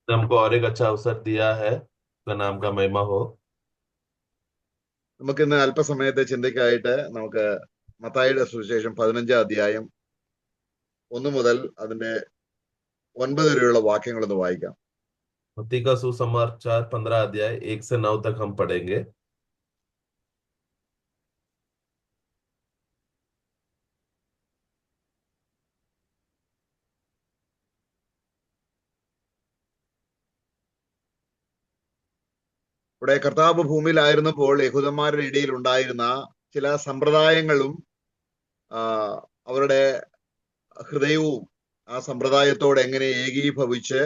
ने हमको और एक अच्छा अवसर दिया है, उसका नाम का महिमा हो। നമുക്ക് ഇന്ന് അല്പസമയത്തെ ചിന്തയ്ക്കായിട്ട് നമുക്ക് മത്തായിയുടെ സുവിശേഷം 15 അധ്യായം 1 മുതൽ അതിന്റെ 9 വരെയുള്ള വാക്യങ്ങൾ ഒന്ന് വായിക്കാം. मत्ती का सुसमाचार 15 अध्याय 1 से 9 तक हम पढ़ेंगे। ഇവിടെ കർത്താവ് ഭൂമിയിലായിരുന്നപ്പോൾ യഹൂദന്മാരുടെ ഇടയിൽ ഉണ്ടായിരുന്ന ചില സമ്പ്രദായങ്ങളും ആ, അവരുടെ ഹൃദയവും ആ സമ്പ്രദായത്തോട് എങ്ങനെ ഏകീഭവിച്ച്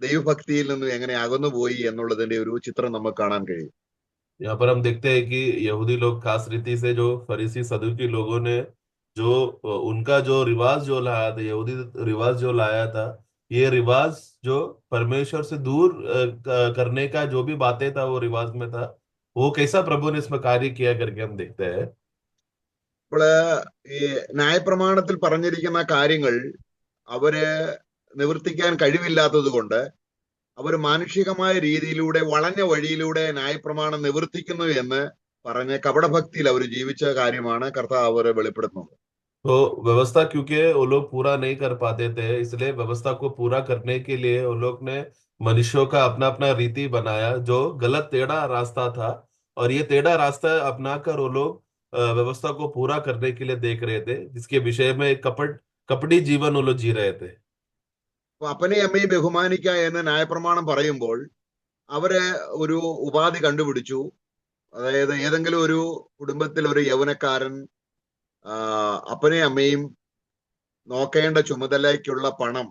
ദൈവഭക്തിയിൽ നിന്നും എങ്ങനെ അകന്നുപോയി എന്നുള്ളതിന്റെ ഒരു ചിത്രം നമുക്ക് കാണാൻ കഴിയും. यहाँ पर हम देखते हैं कि यहूदी लोग खास रीति से जो फरीसी सदूकी लोगों ने जो उनका जो रिवाज जो लाया था, यहूदी रिवाज जो लाया था, ये रिवाज जो परमेश्वर से दूर करने का जो भी बातें था वो रिवाज में था। वो कैसा प्रभु ने इसमें कार्य किया करके हम देखते हैं। ഇപ്പോൾ ഈ ന്യായപ്രമാണത്തിൽ പറഞ്ഞിരിക്കുന്ന കാര്യങ്ങൾ അവര് നിവർത്തിക്കാൻ കഴിവില്ലാത്തത് കൊണ്ട് അവർ മാനുഷികമായ രീതിയിലൂടെ വളഞ്ഞ വഴിയിലൂടെ ന്യായപ്രമാണം നിവർത്തിക്കുന്നു എന്ന് പറഞ്ഞ് കപടഭക്തിയിൽ അവർ ജീവിച്ച കാര്യമാണ് കർത്താവ് അവരെ വെളിപ്പെടുത്തുന്നത്. तो व्यवस्था क्योंकि वो लोग पूरा नहीं कर पाते थे, इसलिए व्यवस्था को पूरा करने के लिए वो लोग ने मनुष्यों का अपना अपना रीति बनाया जो गलत टेढ़ा रास्ता था। और ये टेढ़ा रास्ता अपनाकर वो लोग व्यवस्था को पूरा करने के लिए देख रहे थे, जिसके विषय में कपटी जीवन वो लोग जी रहे थे। അപ്പൊ അപ്പനെയും അമ്മയും ബഹുമാനിക്കുക എന്ന് ന്യായപ്രമാണം പറയുമ്പോൾ അവര് ഒരു ഉപാധി കണ്ടുപിടിച്ചു. അതായത് ഏതെങ്കിലും ഒരു കുടുംബത്തിൽ ഒരു യൗവനക്കാരൻ അപ്പനെയും അമ്മയും നോക്കേണ്ട ചുമതലയ്ക്കുള്ള പണം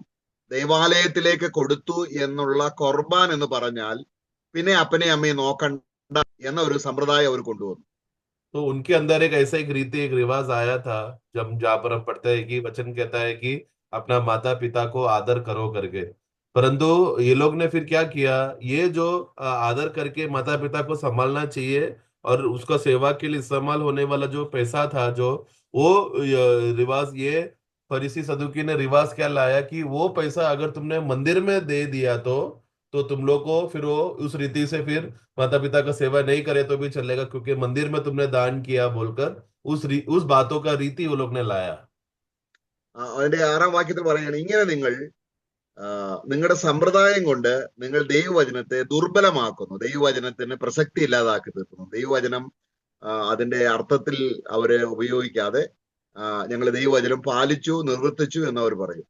ദേവാലയത്തിലേക്ക് കൊടുത്തു എന്നുള്ള ഖുർബാൻ എന്ന് പറഞ്ഞാൽ പിന്നെ അപ്പനെയും അമ്മയും നോക്കണ്ട എന്ന ഒരു സമ്പ്രദായം അവർ കൊണ്ടുവന്നു. तो उनके अंदर एक ऐसा एक रीति एक रिवाज आया था, जब जहाँ पर हम पढ़ते हैं कि वचन कहता है कि अपना माता पिता को आदर करो करके। परंतु ये लोग ने फिर क्या किया, ये जो आदर करके माता पिता को संभालना चाहिए और उसका सेवा के लिए इस्तेमाल होने वाला जो पैसा था, जो वो रिवाज, ये फरीसी सदुकी ने रिवाज क्या लाया कि वो पैसा अगर तुमने मंदिर में दे दिया तो तुम लोग को फिर वो उस रीति से फिर माता पिता का सेवा नहीं करे तो भी चलेगा, क्योंकि मंदिर में तुमने दान किया बोलकर उस बातों का रीति वो लोग ने लाया। അതിന്റെ 6-ാം വാക്യത്തിൽ പറയുകയാണ്, ഇങ്ങനെ നിങ്ങൾ നിങ്ങളുടെ സമ്പ്രദായം കൊണ്ട് നിങ്ങൾ ദൈവവചനത്തെ ദുർബലമാക്കുന്നു, ദൈവവചനത്തിന് പ്രസക്തി ഇല്ലാതാക്കി തീർക്കുന്നു. ദൈവവചനം അതിന്റെ അർത്ഥത്തിൽ അവര് ഉപയോഗിക്കാതെ ഞങ്ങൾ ദൈവവചനം പാലിച്ചു നിർവർത്തിച്ചു എന്ന് അവർ പറയും.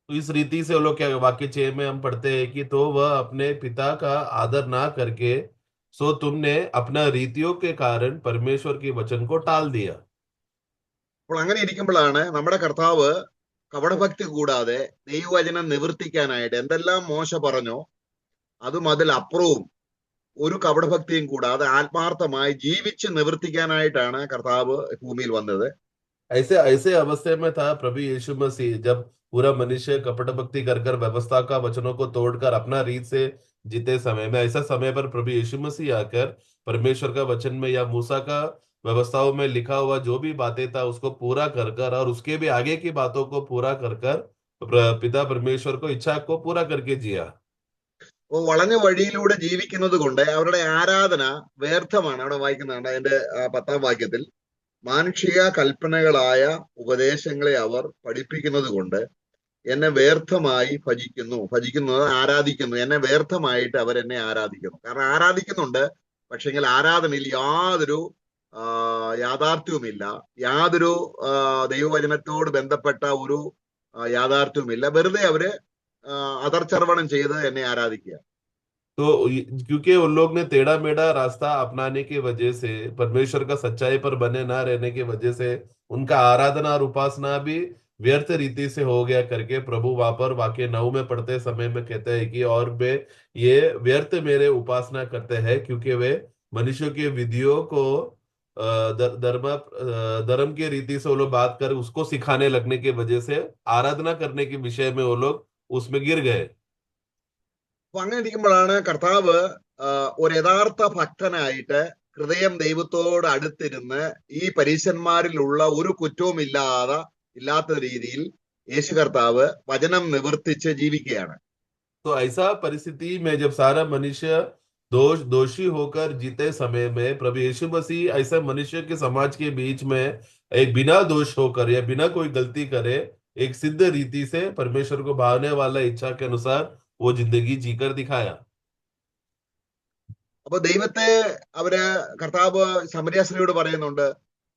तो इस रीति से वो लोग क्या, वाक्य 6 में हम पढ़ते हैं कि तो वह अपने पिता का आदर ना करके सो तुमने अपना रीतियों के कारण परमेश्वर के वचन को टाल दिया। അപ്പോൾ അങ്ങനെ ഇരിക്കുമ്പോഴാണ് നമ്മുടെ കർത്താവ് കപടഭക്തി കൂടാതെ ദൈവവചനം നിവർത്തിക്കാനായിട്ട് എന്തെല്ലാം മോശ പറഞ്ഞോ അതും അതിലപ്പുറവും ഒരു കപടഭക്തിയും കൂടാതെ ആത്മാർത്ഥമായി ജീവിച്ച് നിവർത്തിക്കാനായിട്ടാണ് കർത്താവ് ഭൂമിയിൽ വന്നത്. ऐसे ऐसे अवस्था में था प्रभु यीशु मसीह, जब पूरा मनुष्य कपट भक्ति कर कर व्यवस्था का वचनों को तोड़कर अपना रीत से जीते समय में, ऐसा समय पर प्रभु यीशु मसीह आकर परमेश्वर का वचन में या मूसा का व्यवस्थाओं में लिखा हुआ जो भी बातें था उसको पूरा कर कर और उसके भी आगे की बातों को पूरा कर कर पिता परमेश्वर को इच्छा को पूरा करके जिया। അപ്പോൾ വളഞ്ഞ വഴിയിലൂടെ ജീവിക്കുന്നത് കൊണ്ട് അവരുടെ ആരാധന വ്യർത്ഥമാണ്. അവിടെ വായിക്കുന്നുണ്ട് അതിന്റെ 10-ാം വാക്യത്തിൽ, മാനുഷിക കൽപ്പനകളായ ഉപദേശങ്ങളെ അവർ പഠിപ്പിക്കുന്നത് കൊണ്ട് എന്നെ വ്യർത്ഥമായി ഭജിക്കുന്നത് ആരാധിക്കുന്നു, എന്നെ വ്യർത്ഥമായിട്ട് അവരെന്നെ ആരാധിക്കുന്നു. കാരണം ആരാധിക്കുന്നുണ്ട്, പക്ഷെങ്കിൽ ആരാധനയിൽ യാതൊരു യാഥാർത്ഥ്യവുമില്ല, യാതൊരു ദൈവവചനത്തോട് ബന്ധപ്പെട്ട ഒരു യാഥാർത്ഥ്യവുമില്ല. വെറുതെ അവര് അതർച്ചർവണം ചെയ്ത് എന്നെ ആരാധിക്കുക. क्योंकि उन लोग ने टेढ़ा मेढ़ा रास्ता अपनाने की वजह से, परमेश्वर का सच्चाई पर बने ना रहने की वजह से उनका आराधना और उपासना भी व्यर्थ रीति से हो गया करके प्रभु वहां पर वाक्य 9 में पढ़ते समय में कहते हैं कि और वे ये व्यर्थ मेरे उपासना करते हैं, क्योंकि वे मनुष्यों के विधियों को धर्म की रीति से वो लोग बात कर उसको सिखाने लगने की वजह से आराधना करने के विषय में वो लोग उसमें गिर गए। അപ്പൊ അങ്ങനെ ഇരിക്കുമ്പോഴാണ് കർത്താവ് ഒരു യഥാർത്ഥ ഭക്തനായിട്ട് ഹൃദയം ദൈവത്തോട് അടുത്തിരുന്ന് ഈ പരീശന്മാരിലുള്ള ഒരു കുറ്റവും ഇല്ലാത്ത രീതിയിൽ യേശു കർത്താവ് വചനം നിവർത്തിച്ച് ജീവിക്കുകയാണ്. तो ऐसा परिस्थिति में जब सारा मनुष्य दोषी होकर जीते समय में प्रभु यीशु मसीह ऐसे मनुष्य के समाज के बीच में एक बिना दोष होकर या बिना कोई गलती करे एक सिद्ध रीति से परमेश्वर को भावने वाला इच्छा के अनुसार वो जिंदगी जीकर दिखाया। അപ്പൊ ദൈവത്തെ അവര് കർത്താവ് സമരിയ സ്ത്രീയോട് പറയുന്നുണ്ട്,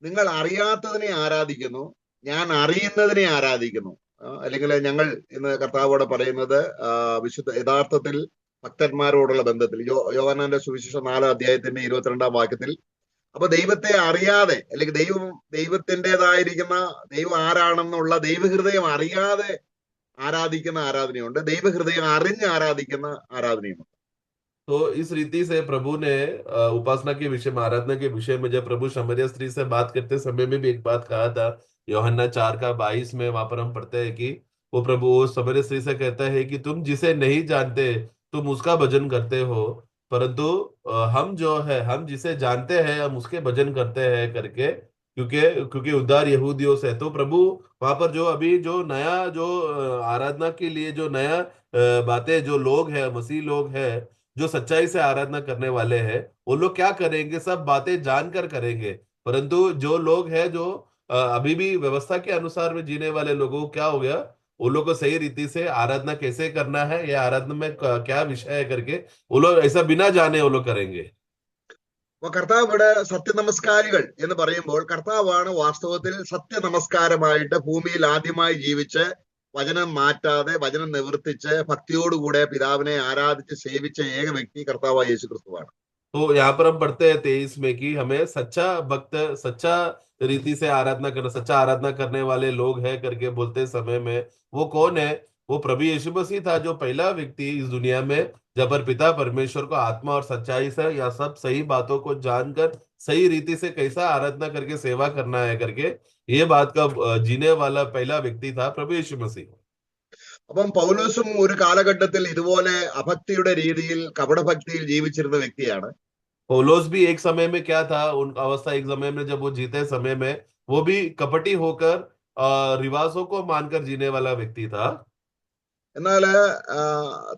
നിങ്ങൾ അറിയാത്തതിനെ ആരാധിക്കുന്നു, ഞാൻ അറിയുന്നതിനെ ആരാധിക്കുന്നു. അല്ലെങ്കിൽ ഞങ്ങൾ ഇന്ന് കർത്താവോട് പറയുന്നത് യഥാർത്ഥത്തിൽ ഭക്തന്മാരോടുള്ള ബന്ധത്തിൽ യോഹന്നാന്റെ സുവിശേഷം 4 അധ്യായത്തിന്റെ 22 വാക്യത്തിൽ, അപ്പൊ ദൈവത്തെ അറിയാതെ അല്ലെങ്കിൽ ദൈവത്തിൻ്റെതായിരിക്കുന്ന ദൈവം ആരാണെന്നുള്ള ദൈവഹൃദയം അറിയാതെ ആരാധിക്കുന്ന ആരാധനയുണ്ട്, ദൈവഹൃദയം അറിഞ്ഞ് ആരാധിക്കുന്ന आराधनയുമുണ്ട്. तो इस रीति से प्रभु ने उपासना के विषय में, आराधना के विषय में, जब प्रभु शमरिया स्त्री से बात करते समय में भी एक बात कहा था। यूहन्ना 4:22 में वहां पर हम पढ़ते हैं कि वो प्रभु वो शमरिया स्त्री से कहता है कि तुम जिसे नहीं जानते तुम उसका भजन करते हो, परंतु हम जो है, हम जिसे जानते हैं हम उसके भजन करते हैं करके, क्योंकि क्योंकि उद्धार यहूदियों से। तो प्रभु वहां पर जो अभी जो नया जो आराधना के लिए जो नया बातें जो लोग हैं, मसीह लोग हैं, जो सच्चाई से आराधना करने वाले हैं, वो लोग क्या करेंगे, सब बातें जानकर करेंगे। परंतु जो लोग हैं जो अभी भी व्यवस्था के अनुसार में जीने वाले लोगों को क्या हो गया, वो लोग को सही रीति से आराधना कैसे करना है या आराधना में क्या विषय है करके वो लोग ऐसा बिना जाने वो लोग करेंगे। അപ്പൊ കർത്താവ് ഇവിടെ സത്യനമസ്കാരികൾ എന്ന് പറയുമ്പോൾ കർത്താവാണ് വാസ്തവത്തിൽ സത്യനമസ്കാരമായിട്ട് ഭൂമിയിൽ ആദ്യമായി ജീവിച്ച് വചനം മാറ്റാതെ വചനം നിവർത്തിച്ച് ഭക്തിയോടുകൂടെ പിതാവിനെ ആരാധിച്ച് സേവിച്ച ഏക വ്യക്തി കർത്താവായ യേശു ക്രിസ്തുവാണ്. तो यहाँ पर हम पढ़ते हैं 23 में कि हमें सच्चा भक्त, सच्चा रीति से आराधना करना, सच्चा आराधना करने वाले लोग हैं करके बोलते समय में वो कौन है? वो प्रभु यीशु मसीह था, जो पहला व्यक्ति इस दुनिया में जब पर पिता परमेश्वर को आत्मा और सच्चाई से या सब सही बातों को जानकर सही रीति से कैसा आराधना करके सेवा करना है करके ये बात का जीने वाला पहला व्यक्ति था प्रभु यीशु मसीह। അപ്പം പൗലോസും ഒരു കാലഘട്ടത്തിൽ ഇതുപോലെ अभक्तिയുടെ രീതിയിൽ കപടഭക്തിയിൽ ജീവിച്ചിരുന്ന വ്യക്തിയാണ്. पौलोस भी एक समय में क्या था, उन अवस्था एक समय में जब वो जीते समय में वो भी कपटी होकर रिवाजों को मानकर जीने वाला व्यक्ति था। എന്നാൽ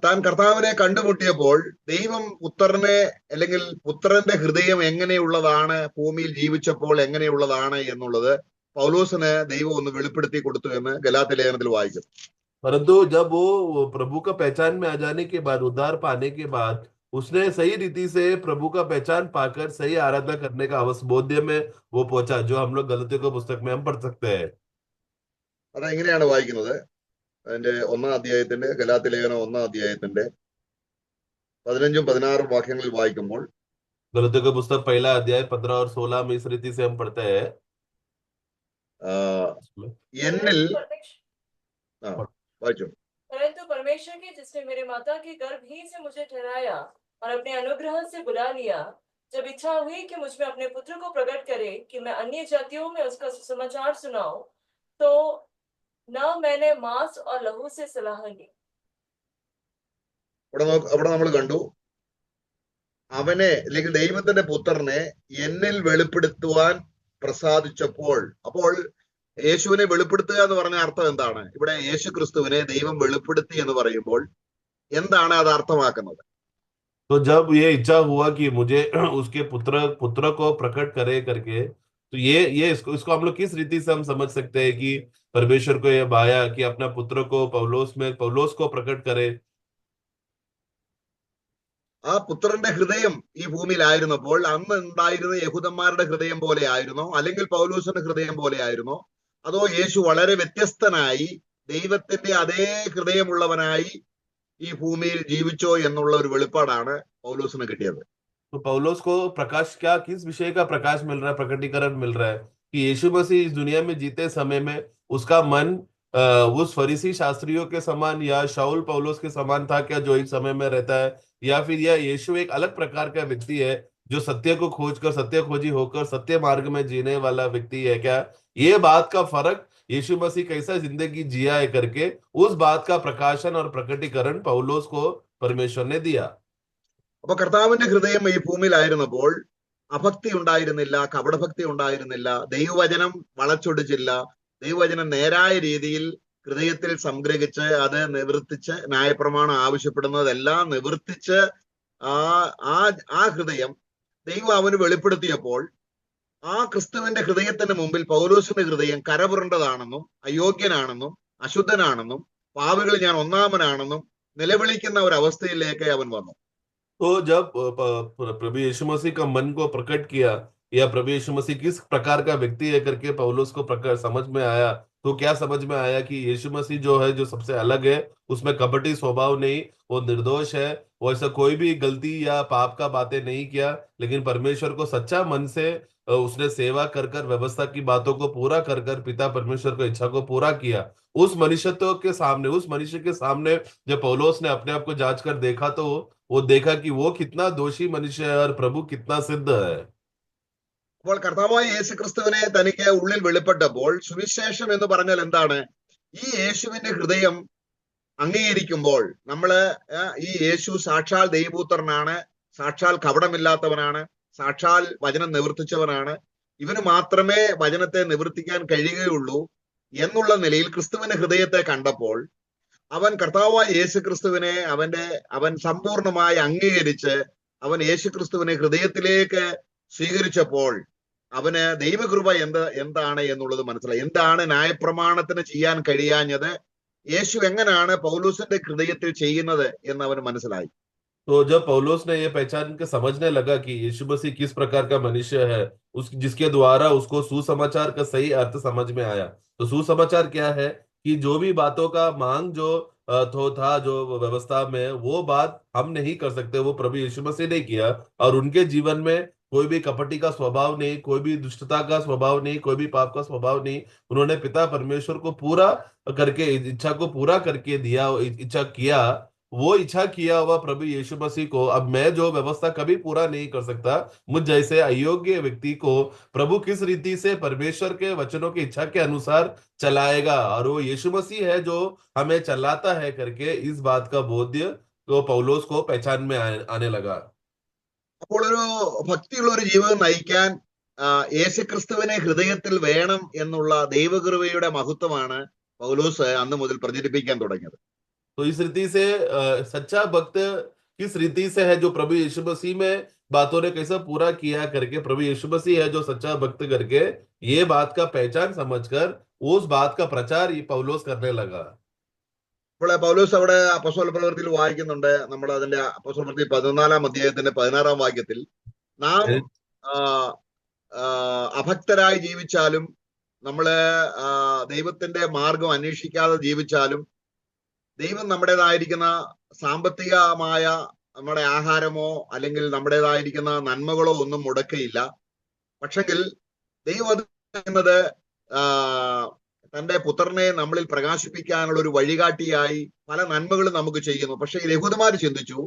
താൻ കർത്താവിനെ കണ്ടുമുട്ടിയപ്പോൾ ദൈവം പുത്രനെ അല്ലെങ്കിൽ പുത്രന്റെ ഹൃദയം എങ്ങനെയുള്ളതാണ്, ഭൂമിയിൽ ജീവിച്ചപ്പോൾ എങ്ങനെയുള്ളതാണ് എന്നുള്ളത് പൗലോസിന് ദൈവം ഒന്ന് വെളിപ്പെടുത്തി കൊടുത്തു എന്ന് ഗലാത്യ ലേഖനത്തിൽ വായിക്കും. परंतु जब वो प्रभु का पहचान में आ जाने के बाद, उद्धार पाने के बाद, उसने सही रीति से प्रभु का पहचान पाकर सही आराधना करने का अवश्य बोध्य में वो पहुंचा, जो हम लोग गलतियों को पुस्तक में हम पढ़ सकते हैं। അതെങ്ങനെയാണ് വായിക്കുന്നത്? അതിന്റെ 1-ാം അധ്യായത്തിന്റെ ഗലാത്യ ലേഖനം 1-ാം അധ്യായത്തിന്റെ 15-16 വാക്യങ്ങളിൽ വായിക്കുമ്പോൾ, गलतियों का पुस्तक 1 अध्याय 15 और 16 में इस रीति से हम पढ़ते हैं। എന്നിൽ വായിച്ചു. परंतु परमेश्वर की जिसने मेरे माता के गर्भ ही से मुझे ठहराया और अपने अनुग्रह से बुला लिया, जब इच्छा हुई कि मुझ में अपने पुत्र को प्रकट करे कि मैं अन्य जातियों में उसका सुसमाचार सुनाऊं, तो न मैंने मांस और लहू से सलाह ली। അവിടെ നമ്മൾ കണ്ടു, അവനെ അല്ലെങ്കിൽ ദൈവത്തിന്റെ പുത്രനെ എന്നിൽ വെളിപ്പെടുത്തുവാൻ പ്രസാദിച്ചപ്പോൾ. അപ്പോൾ യേശുവിനെ വെളിപ്പെടുത്തുക എന്ന് പറഞ്ഞ അർത്ഥം എന്താണ്? ഇവിടെ യേശു ക്രിസ്തുവിനെ ദൈവം വെളിപ്പെടുത്തി എന്ന് പറയുമ്പോൾ എന്താണ് അത് അർത്ഥമാക്കുന്നത്? तो जब ये इच्छा हुआ कि मुझे उसके पुत्र पुत्र को प्रकट करे करके, तो ये इसको हम लोग किस रीति से हम समझ सकते हैं कि परमेश्वर को ये भाया कि अपना पुत्र को पौलोस को प्रकट करे। ആ പുത്രന്റെ ഹൃദയം ഈ ഭൂമിയിലായിരുന്നപ്പോൾ അന്ന് ഉണ്ടായിരുന്ന യഹൂദന്മാരുടെ ഹൃദയം പോലെ ആയിരുന്നോ, അല്ലെങ്കിൽ പൗലോസിന്റെ ഹൃദയം പോലെ ആയിരുന്നോ, അതോ യേശു വളരെ വ്യത്യസ്തനായി ദൈവത്തിന്റെ അതേ ഹൃദയമുള്ളവനായി ഈ ഭൂമിയിൽ ജീവിച്ചോ എന്നുള്ള ഒരു വെളിപ്പാടാണ് പൗലോസിന് കിട്ടിയത്. तो पौलोस को प्रकाश क्या, किस विषय का प्रकाश मिल रहा है, प्रकटीकरण मिल रहा है कि यीशु मसीह इस दुनिया में जीते समय में उसका मन उस फरीसी शास्त्रियों के समान या शाऊल पौलोस के समान था क्या, जो एक समय में रहता है, या फिर यह यीशु एक अलग प्रकार का व्यक्ति है जो सत्य को खोजकर सत्य खोजी होकर सत्य मार्ग में जीने वाला व्यक्ति है क्या? ये बात का फर्क, यीशु मसीह कैसा जिंदगी जिया है करके, उस बात का प्रकाशन और प्रकटीकरण पौलोस को परमेश्वर ने दिया। അപ്പൊ കർത്താവിന്റെ ഹൃദയം ഈ ഭൂമിയിലായിരുന്നപ്പോൾ അഭക്തി ഉണ്ടായിരുന്നില്ല, കപടഭക്തി ഉണ്ടായിരുന്നില്ല, ദൈവവചനം വളച്ചൊടിച്ചില്ല, ദൈവവചനം നേരായ രീതിയിൽ ഹൃദയത്തിൽ സംഗ്രഹിച്ച് അത് നിവർത്തിച്ച് ന്യായപ്രമാണം ആവശ്യപ്പെടുന്നതെല്ലാം നിവർത്തിച്ച് ആ ആ ആ ഹൃദയം ദൈവം അവന് വെളിപ്പെടുത്തിയപ്പോൾ ആ ക്രിസ്തുവിന്റെ ഹൃദയത്തിന് മുമ്പിൽ പൗലോസിന്റെ ഹൃദയം കരപുരണ്ടതാണെന്നും അയോഗ്യനാണെന്നും അശുദ്ധനാണെന്നും പാവികൾ ഞാൻ ഒന്നാമനാണെന്നും നിലവിളിക്കുന്ന ഒരു അവസ്ഥയിലേക്ക് അവൻ വന്നു. तो जब प्रभु यीशु मसीह का मन को प्रकट किया या प्रभु यीशु मसीह किस प्रकार का व्यक्ति है करके पौलुस को प्रकट समझ में आया, तो क्या समझ में आया कि यीशु मसीह जो है, जो सबसे अलग है, उसमें कपटी स्वभाव नहीं, वो निर्दोष है, वो ऐसा कोई भी गलती या पाप का बातें नहीं किया, लेकिन परमेश्वर को सच्चा मन से उसने सेवा कर कर व्यवस्था की बातों को पूरा कर कर पिता परमेश्वर को इच्छा को पूरा किया। उस मनुष्यत्व के सामने, उस मनुष्य के सामने जब पौलुस ने अपने आप को जांच कर देखा, तो वो देखा कि वो कितना दोषी मनुष्य है और प्रभु कितना सिद्ध है। അപ്പോൾ കർത്താവായ യേശു ക്രിസ്തുവിനെ തനിക്ക് ഉള്ളിൽ വെളിപ്പെട്ടപ്പോൾ സുവിശേഷം എന്ന് പറഞ്ഞാൽ എന്താണ്? ഈ യേശുവിന്റെ ഹൃദയം അംഗീകരിക്കുമ്പോൾ നമ്മള് ഈ യേശു സാക്ഷാൽ ദൈവപുത്രനാണ്, സാക്ഷാൽ കപടമില്ലാത്തവനാണ്, സാക്ഷാൽ വചനം നിവർത്തിച്ചവനാണ്, ഇവന് മാത്രമേ വചനത്തെ നിവർത്തിക്കാൻ കഴിയുകയുള്ളൂ എന്നുള്ള നിലയിൽ ക്രിസ്തുവിന്റെ ഹൃദയത്തെ കണ്ടപ്പോൾ അവൻ കർത്താവായ യേശു ക്രിസ്തുവിനെ അവൻ സമ്പൂർണമായി അംഗീകരിച്ച് അവൻ യേശു ക്രിസ്തുവിനെ ഹൃദയത്തിലേക്ക് സ്വീകരിച്ചപ്പോൾ അവന് ദൈവകൃപ എന്താണ് എന്നുള്ളത് മനസ്സിലായി. എന്താണ് ന്യായപ്രമാണത്തിന് ചെയ്യാൻ കഴിയാഞ്ഞത്, യേശു എങ്ങനെയാണ് പൗലോസിന്റെ ഹൃദയത്തിൽ ചെയ്യുന്നത് എന്ന് അവന് മനസ്സിലായി. तो जब पौलुस ने ये पहचान के समझने लगा कि यीशु मसीह किस प्रकार का मनुष्य है, जिसके द्वारा उसको सुसमाचार का सही अर्थ समझ में आया। तो सुसमाचार क्या है कि जो भी बातों का मांग जो था जो व्यवस्था में, वो बात हम नहीं कर सकते, वो प्रभु यीशु मसीह ने किया। और उनके जीवन में कोई भी कपटी का स्वभाव नहीं, कोई भी दुष्टता का स्वभाव नहीं, कोई भी पाप का स्वभाव नहीं। उन्होंने पिता परमेश्वर को पूरा करके, इच्छा को पूरा करके दिया, इच्छा किया, वो इच्छा किया हुआ प्रभु यीशु मसीह को अब मैं जो व्यवस्था कभी पूरा नहीं कर सकता, मुझ जैसे अयोग्य व्यक्ति को प्रभु किस रीति से परमेश्वर के वचनों की इच्छा के अनुसार चलाएगा, और वो यीशु मसीह है जो हमें चलाता है करके इस बात का बोध्य तो पौलुस को पहचान में आने लगा। അപ്പോൾ ഒരു ഭക്തിയുള്ള ഒരു ജീവിതം നയിക്കാൻ യേശു ക്രിസ്തുവിനെ ഹൃദയത്തിൽ വേണം എന്നുള്ള ദൈവകൃപയുടെ മഹത്വമാണ് പൗലോസ് അന്ന് മുതൽ പ്രചരിപ്പിക്കാൻ തുടങ്ങിയത്. तो इस रीति से सच्चा भक्त किस रीति से है, जो प्रभु यीशु मसीह में बातों ने कैसा पूरा किया करके, प्रभु यीशु मसीह है जो सच्चा भक्त करके ये बात का पहचान समझकर उस बात का प्रचार ये पौलुस करने लगा। ഇപ്പോൾ പൗലോസ് അവിടെ അപ്പോസ്തല പ്രവൃത്തിയിൽ വായിക്കുന്നുണ്ട്. നമ്മൾ അതിന്റെ അപ്പോസ്തല പ്രവൃത്തി 14-ാം അധ്യായത്തിന്റെ 16-ാം വാക്യത്തിൽ നാം അഭക്തരായി ജീവിച്ചാലും നമ്മള് ദൈവത്തിന്റെ മാർഗം അന്വേഷിക്കാതെ ജീവിച്ചാലും ദൈവം നമ്മുടേതായിരിക്കുന്ന സാമ്പത്തികമായ നമ്മുടെ ആഹാരമോ അല്ലെങ്കിൽ നമ്മുടേതായിരിക്കുന്ന നന്മകളോ ഒന്നും മുടക്കയില്ല. പക്ഷെങ്കിൽ ദൈവം അത് ചെയ്യുന്നത് തന്റെ പുത്രനെ നമ്മളിൽ പ്രകാശിപ്പിക്കാനുള്ള ഒരു വഴികാട്ടിയായി പല നന്മകളും നമുക്ക് ചെയ്യുന്നു. പക്ഷെ യഹൂദന്മാർ ചിന്തിച്ചു,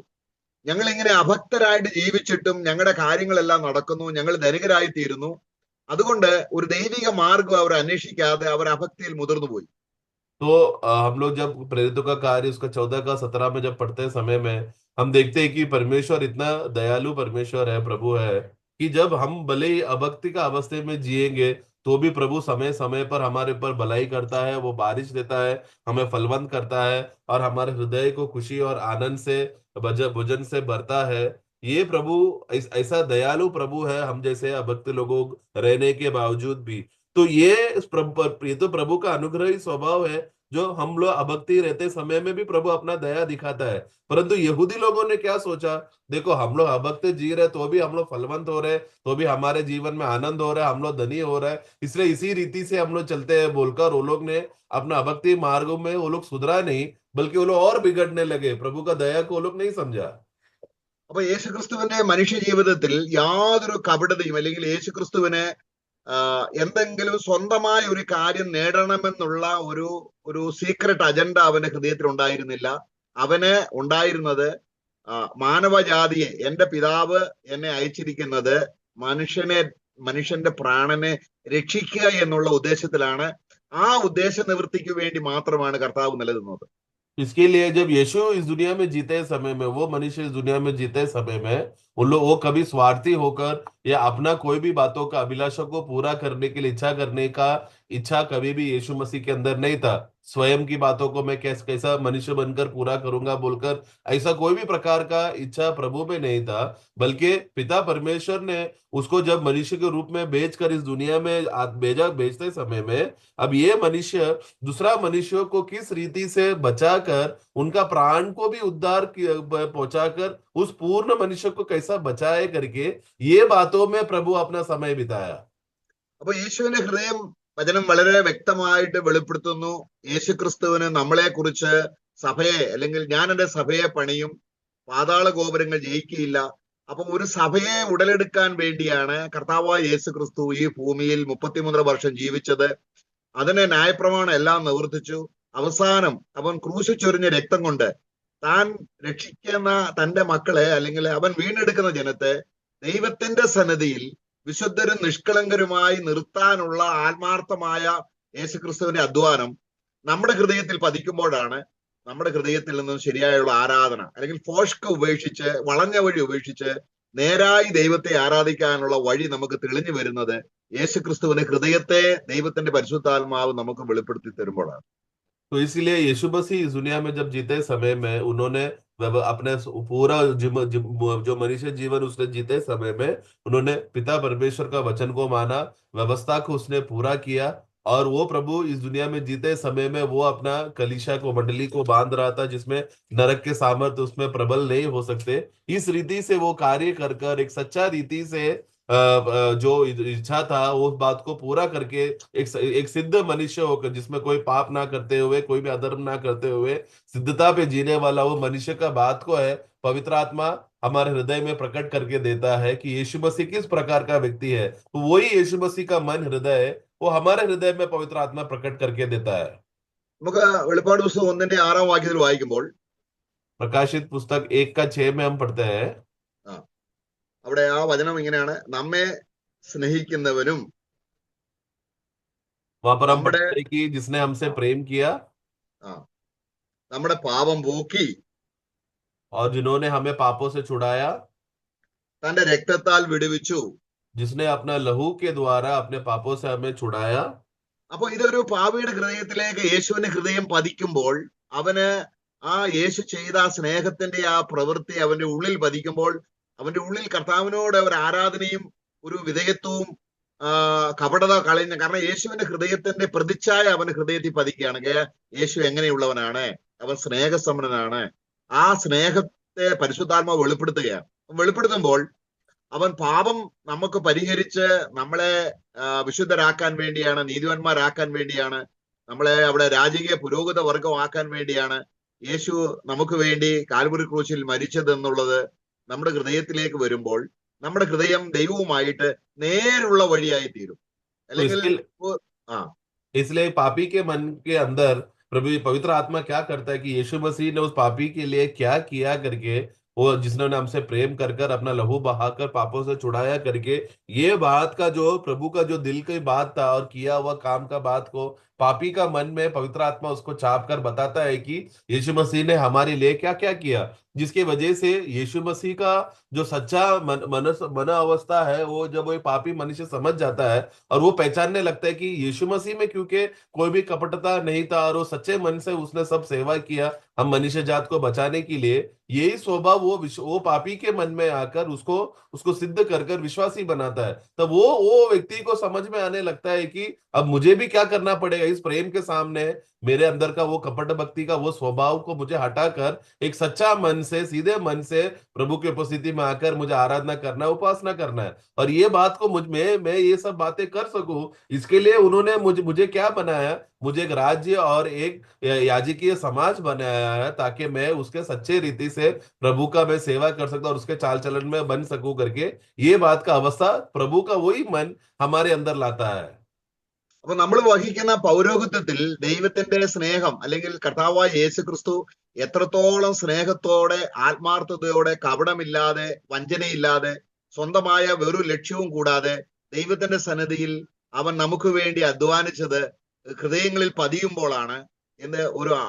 ഞങ്ങൾ ഇങ്ങനെ അഭക്തരായിട്ട് ജീവിച്ചിട്ടും ഞങ്ങളുടെ കാര്യങ്ങളെല്ലാം നടക്കുന്നു, ഞങ്ങൾ ധനികരായി തീരുന്നു, അതുകൊണ്ട് ഒരു ദൈവിക മാർഗം അവർ അന്വേഷിക്കാതെ അവർ അഭക്തിയിൽ മുതിർന്നു പോയി. तो हम लोग जब प्रेरितों का कार्य उसका 14 का 17 में जब पढ़ते समय में हम देखते हैं कि परमेश्वर इतना दयालु परमेश्वर है, प्रभु है, कि जब हम भले ही अभक्ति का अवस्था में जिएंगे तो भी प्रभु समय समय पर हमारे ऊपर भलाई करता है, वो बारिश देता है, हमें फलवंत करता है और हमारे हृदय को खुशी और आनंद से भोजन से भरता है। ये प्रभु ऐसा दयालु प्रभु है हम जैसे अभक्त लोगों रहने के बावजूद भी। तो ये तो प्रभु का अनुग्रही स्वभाव है जो हम लोग अभक्ति रहते समय में भी प्रभु अपना दया दिखाता है। परंतु यहूदी लोगों ने क्या सोचा, देखो हम लोग अभक्त जी रहे तो भी हम लोग फलवंत हो रहे, तो भी हमारे जीवन में आनंद हो रहा है, हम लोग धनी हो रहा है, इसलिए इसी रीति से हम लोग चलते हैं बोलकर वो लोग ने अपना अभक्ति मार्गों में वो लोग सुधरा नहीं, बल्कि वो लोग और बिगड़ने लगे। प्रभु का दया को वो लोग नहीं समझा। അപ്പൊ യേശുക്രിസ്തുവിന്റെ മനുഷ്യ ജീവിതത്തിൽ യാതൊരു കപടതയും അല്ലെങ്കിൽ യേശുക്രിസ്തുവിനെ എന്തെങ്കിലും സ്വന്തമായ ഒരു കാര്യം നേടണമെന്നുള്ള ഒരു സീക്രട്ട് അജണ്ട അവന്റെ ഹൃദയത്തിൽ ഉണ്ടായിരുന്നില്ല. അവന് ഉണ്ടായിരുന്നത് മാനവജാതിയെ, എന്റെ പിതാവ് എന്നെ അയച്ചിരിക്കുന്നത് മനുഷ്യന്റെ പ്രാണനെ രക്ഷിക്കുക എന്നുള്ള ഉദ്ദേശത്തിലാണ്. ആ ഉദ്ദേശ നിവൃത്തിക്ക് വേണ്ടി മാത്രമാണ് കർത്താവ് നിലനിന്നത്. इसके लिए जब यीशु इस दुनिया में जीते समय में, वो मनुष्य इस दुनिया में जीते समय में उन लोग वो कभी स्वार्थी होकर या अपना कोई भी बातों का अभिलाषा को पूरा करने के लिए इच्छा करने का इच्छा कभी भी यीशु मसीह के अंदर नहीं था। स्वयं की बातों को मैं कैसा मनुष्य बनकर पूरा करूंगा बोलकर, ऐसा कोई भी प्रकार का इच्छा प्रभु में नहीं था। बल्कि पिता परमेश्वर ने उसको जब मनुष्य के रूप में भेजकर इस दुनिया में भेजते समय में, अब ये मनुष्य दूसरा मनुष्यों को किस रीति से बचाकर उनका प्राण को भी पहुंचाकर उस पूर्ण मनुष्य को कैसा बचाए करके, ये बातों में प्रभु अपना समय बिताया। അപ്പൊ യേശുവിന്റെ ഹൃദയം വചനം വളരെ വ്യക്തമായിട്ട് വെളിപ്പെടുത്തുന്നു. യേശുക്രിസ്തുവിന് നമ്മളെ കുറിച്ച് സഭയെ, അല്ലെങ്കിൽ ഞാൻ എന്റെ സഭയെ പണിയും, പാതാള ഗോപുരങ്ങൾ ജയിക്കുകയില്ല. അപ്പൊ ഒരു സഭയെ ഉടലെടുക്കാൻ വേണ്ടിയാണ് കർത്താവായ യേശുക്രിസ്തു ഈ ഭൂമിയിൽ 33 വർഷം ജീവിച്ചത്. അതിനെ ന്യായപ്രമാണം എല്ലാം നിവർത്തിച്ചു. അവസാനം അവൻ ക്രൂശിൽ ചൊരിഞ്ഞ രക്തം കൊണ്ട് താൻ രക്ഷിക്കുന്ന തന്റെ മക്കളെ, അല്ലെങ്കിൽ അവൻ വീണ്ടെടുക്കുന്ന ജനത്തെ ദൈവത്തിന്റെ സന്നിധിയിൽ വിശുദ്ധരും നിഷ്കളങ്കരുമായി നിർത്താനുള്ള ആത്മാർത്ഥമായ യേശുക്രിസ്തുവിന്റെ അധ്വാനം നമ്മുടെ ഹൃദയത്തിൽ പതിക്കുമ്പോഴാണ് നമ്മുടെ ഹൃദയത്തിൽ നിന്നും ശരിയായുള്ള ആരാധന, അല്ലെങ്കിൽ ഫോഷ്ക്ക് ഉപേക്ഷിച്ച്, വളഞ്ഞ വഴി ഉപേക്ഷിച്ച് നേരായി ദൈവത്തെ ആരാധിക്കാനുള്ള വഴി നമുക്ക് തെളിഞ്ഞു വരുന്നത് യേശുക്രിസ്തുവിന്റെ ഹൃദയത്തെ ദൈവത്തിന്റെ പരിശുദ്ധാത്മാവ് നമുക്ക് വെളിപ്പെടുത്തി തരുമ്പോഴാണ്. तो इसीलिए यीशु मसीह इस दुनिया में जब जीते समय में उन्होंने अपने पूरा जो मनुष्य जीवन उसने जीते समय में उन्होंने पिता परमेश्वर का वचन को माना, व्यवस्था को उसने पूरा किया। और वो प्रभु इस दुनिया में जीते समय में वो अपना कलीसिया को, मंडली को बांध रहा था, जिसमें नरक के सामर्थ्य उसमें प्रबल नहीं हो सकते। इस रीति से वो कार्य कर कर एक सच्चा रीति से जो इच्छा था उस बात को पूरा करके एक सिद्ध मनुष्य होकर, जिसमें कोई पाप ना करते हुए, कोई भी अधर्म ना करते हुए सिद्धता पे जीने वाला वो मनुष्य का बात को है पवित्र आत्मा हमारे हृदय में प्रकट करके देता है कि यीशु मसीह किस प्रकार का व्यक्ति है। तो वही यीशु मसीह का मन हृदय है, वो हमारे हृदय में पवित्र आत्मा प्रकट करके देता है। നമുക്ക് വെളിപ്പാട് പുസ്തകം 1:6 വാക്യത്തിൽ വായിക്കുമ്പോൾ, प्रकाशित पुस्तक 1:6 में हम पढ़ते हैं, അവിടെ ആ വചനം ഇങ്ങനെയാണ്: നമ്മെ സ്നേഹിക്കുന്നവനും वहां पर हम നമ്മുടെ पढ़ते हैं कि जिसने हमसे प्रेम किया നമ്മുടെ പാപം പോക്കി और जिन्होंने हमें पापों से छुड़ाया, തന്റെ രക്തത്താൽ വിടുവിച്ചു. जिसने अपना लहू के द्वारा अपने पापों से हमें छुड़ाया। അപ്പൊ ഇതൊരു പാപിയുടെ ഹൃദയത്തിലേക്ക് യേശുവിന്റെ ഹൃദയം പതിക്കുമ്പോൾ, അവന് ആ യേശു ചെയ്ത ആ സ്നേഹത്തിന്റെ ആ പ്രവൃത്തി അവന്റെ ഉള്ളിൽ പതിക്കുമ്പോൾ, അവന്റെ ഉള്ളിൽ കർത്താവിനോട് ഒരു ആരാധനയും ഒരു വിധേയത്വവും കപടത കളയുന്ന, കാരണം യേശുവിന്റെ ഹൃദയത്തിന്റെ പ്രതിച്ഛായ അവന്റെ ഹൃദയത്തിൽ പതിക്കുകയാണെങ്കിൽ യേശു എങ്ങനെയുള്ളവനാണ്, അവൻ സ്നേഹസമ്പന്നനാണ്. ആ സ്നേഹത്തെ പരിശുദ്ധാത്മാവ് വെളിപ്പെടുത്തുമ്പോൾ അവൻ പാപം നമുക്ക് പരിഹരിച്ച് നമ്മളെ വിശുദ്ധരാക്കാൻ വേണ്ടിയാണ്, നീതിവാന്മാരാക്കാൻ വേണ്ടിയാണ്, നമ്മളെ അവിടെ രാജകീയ പുരോഗത വർഗമാക്കാൻ വേണ്ടിയാണ് യേശു നമുക്ക് വേണ്ടി കാൽവരി ക്രൂശിൽ മരിച്ചത് എന്നുള്ളത് നമ്മുടെ ഹൃദയത്തിലേക്ക് വരുമ്പോൾ നമ്മുടെ ഹൃദയം ദൈവവുമായിട്ട് നേരുള്ള വഴിയായി തീരും. അല്ലെങ്കിൽ इसलिए पापी के मन के अंदर प्रभु पवित्र आत्मा क्या करता है कि यीशु मसीह ने उस पापी के लिए क्या किया करके, वो जिसने हमसे प्रेम कर कर अपना लहू बहाकर पापों से छुड़ाया करके, ये बात का जो प्रभु का जो दिल की बात था और किया हुआ काम का बात को पापी का मन में पवित्र आत्मा उसको छाप कर बताता है कि यीशु मसीह ने हमारे लिए क्या क्या किया, जिसकी वजह से यीशु मसीह का जो सच्चा मन अवस्था है, वो जब वो पापी मनुष्य समझ जाता है और वो पहचानने लगता है कि यीशु मसीह में क्योंकि कोई भी कपटता नहीं था और वो सच्चे मन से उसने सब सेवा किया हम मनुष्य जात को बचाने के लिए, यही स्वभाव वो पापी के मन में आकर उसको सिद्ध कर कर विश्वासी बनाता है। तब वो व्यक्ति को समझ में आने लगता है कि अब मुझे भी क्या करना पड़ेगा इस प्रेम के सामने, मेरे अंदर का वो कपट भक्ति का वो स्वभाव को मुझे हटाकर एक सच्चा मन से, सीधे मन से प्रभु की उपस्थिति में आकर मुझे आराधना करना है, उपासना करना है। और ये बात को मैं ये सब बातें कर सकूं, इसके लिए उन्होंने मुझे क्या बनाया, मुझे एक राज्य और एक याजकीय समाज बनाया है, ताकि मैं उसके सच्चे रीति से प्रभु का मैं सेवा कर सकता और उसके चाल चलन में बन सकूं करके, ये बात का अवस्था प्रभु का वही मन हमारे अंदर लाता है। അപ്പൊ നമ്മൾ വഹിക്കുന്ന പൗരോഹിത്യത്തിൽ ദൈവത്തിന്റെ സ്നേഹം, അല്ലെങ്കിൽ കർത്താവായ യേശു ക്രിസ്തു എത്രത്തോളം സ്നേഹത്തോടെ, ആത്മാർത്ഥതയോടെ, കപടമില്ലാതെ, വഞ്ചനയില്ലാതെ, സ്വന്തമായ വെറു ലക്ഷ്യവും കൂടാതെ ദൈവത്തിന്റെ സന്നിധിയിൽ അവൻ നമുക്ക് വേണ്ടി അധ്വാനിച്ചത് ഹൃദയങ്ങളിൽ പതിയുമ്പോഴാണ്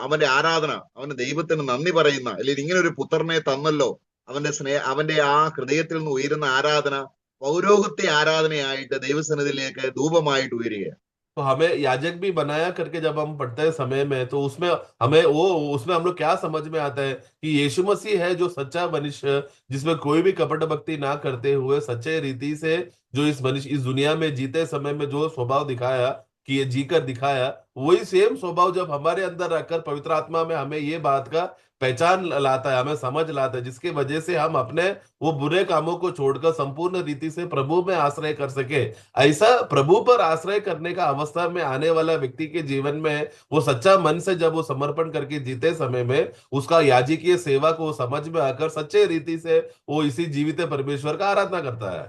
അവന്റെ ആരാധന, അവന് ദൈവത്തിന് നന്ദി പറയുന്ന, അല്ലെങ്കിൽ ഇങ്ങനെ ഒരു പുത്രനെ തന്നല്ലോ, അവന്റെ ആ ഹൃദയത്തിൽ നിന്ന് ഉയരുന്ന ആരാധന പൗരോഹിത്യ ആരാധനയായിട്ട് ദൈവസന്നിധിയിലേക്ക് ധൂപമായിട്ട് ഉയരുകയാണ്. तो हमें याजक भी बनाया करके जब हम पढ़ते हैं समय में, तो उसमें हम लोग क्या समझ में आता है कि यीशु मसीह है जो सच्चा मनुष्य, जिसमें कोई भी कपट भक्ति ना करते हुए सच्चे रीति से जो इस दुनिया में जीते समय में जो स्वभाव दिखाया, कि ये जी कर दिखाया, वही सेम स्वभाव जब हमारे अंदर रखकर पवित्र आत्मा में हमें ये बात का पहचान लाता है, हमें समझ लाता है, जिसकी वजह से हम अपने वो बुरे कामों को छोड़कर संपूर्ण रीति से प्रभु में आश्रय कर सके। ऐसा प्रभु पर आश्रय करने का अवस्था में आने वाला व्यक्ति के जीवन में वो सच्चा मन से जब वो समर्पण करके जीते समय में उसका याजकीय सेवा को समझ में आकर सच्चे रीति से वो इसी जीवित परमेश्वर का आराधना करता है।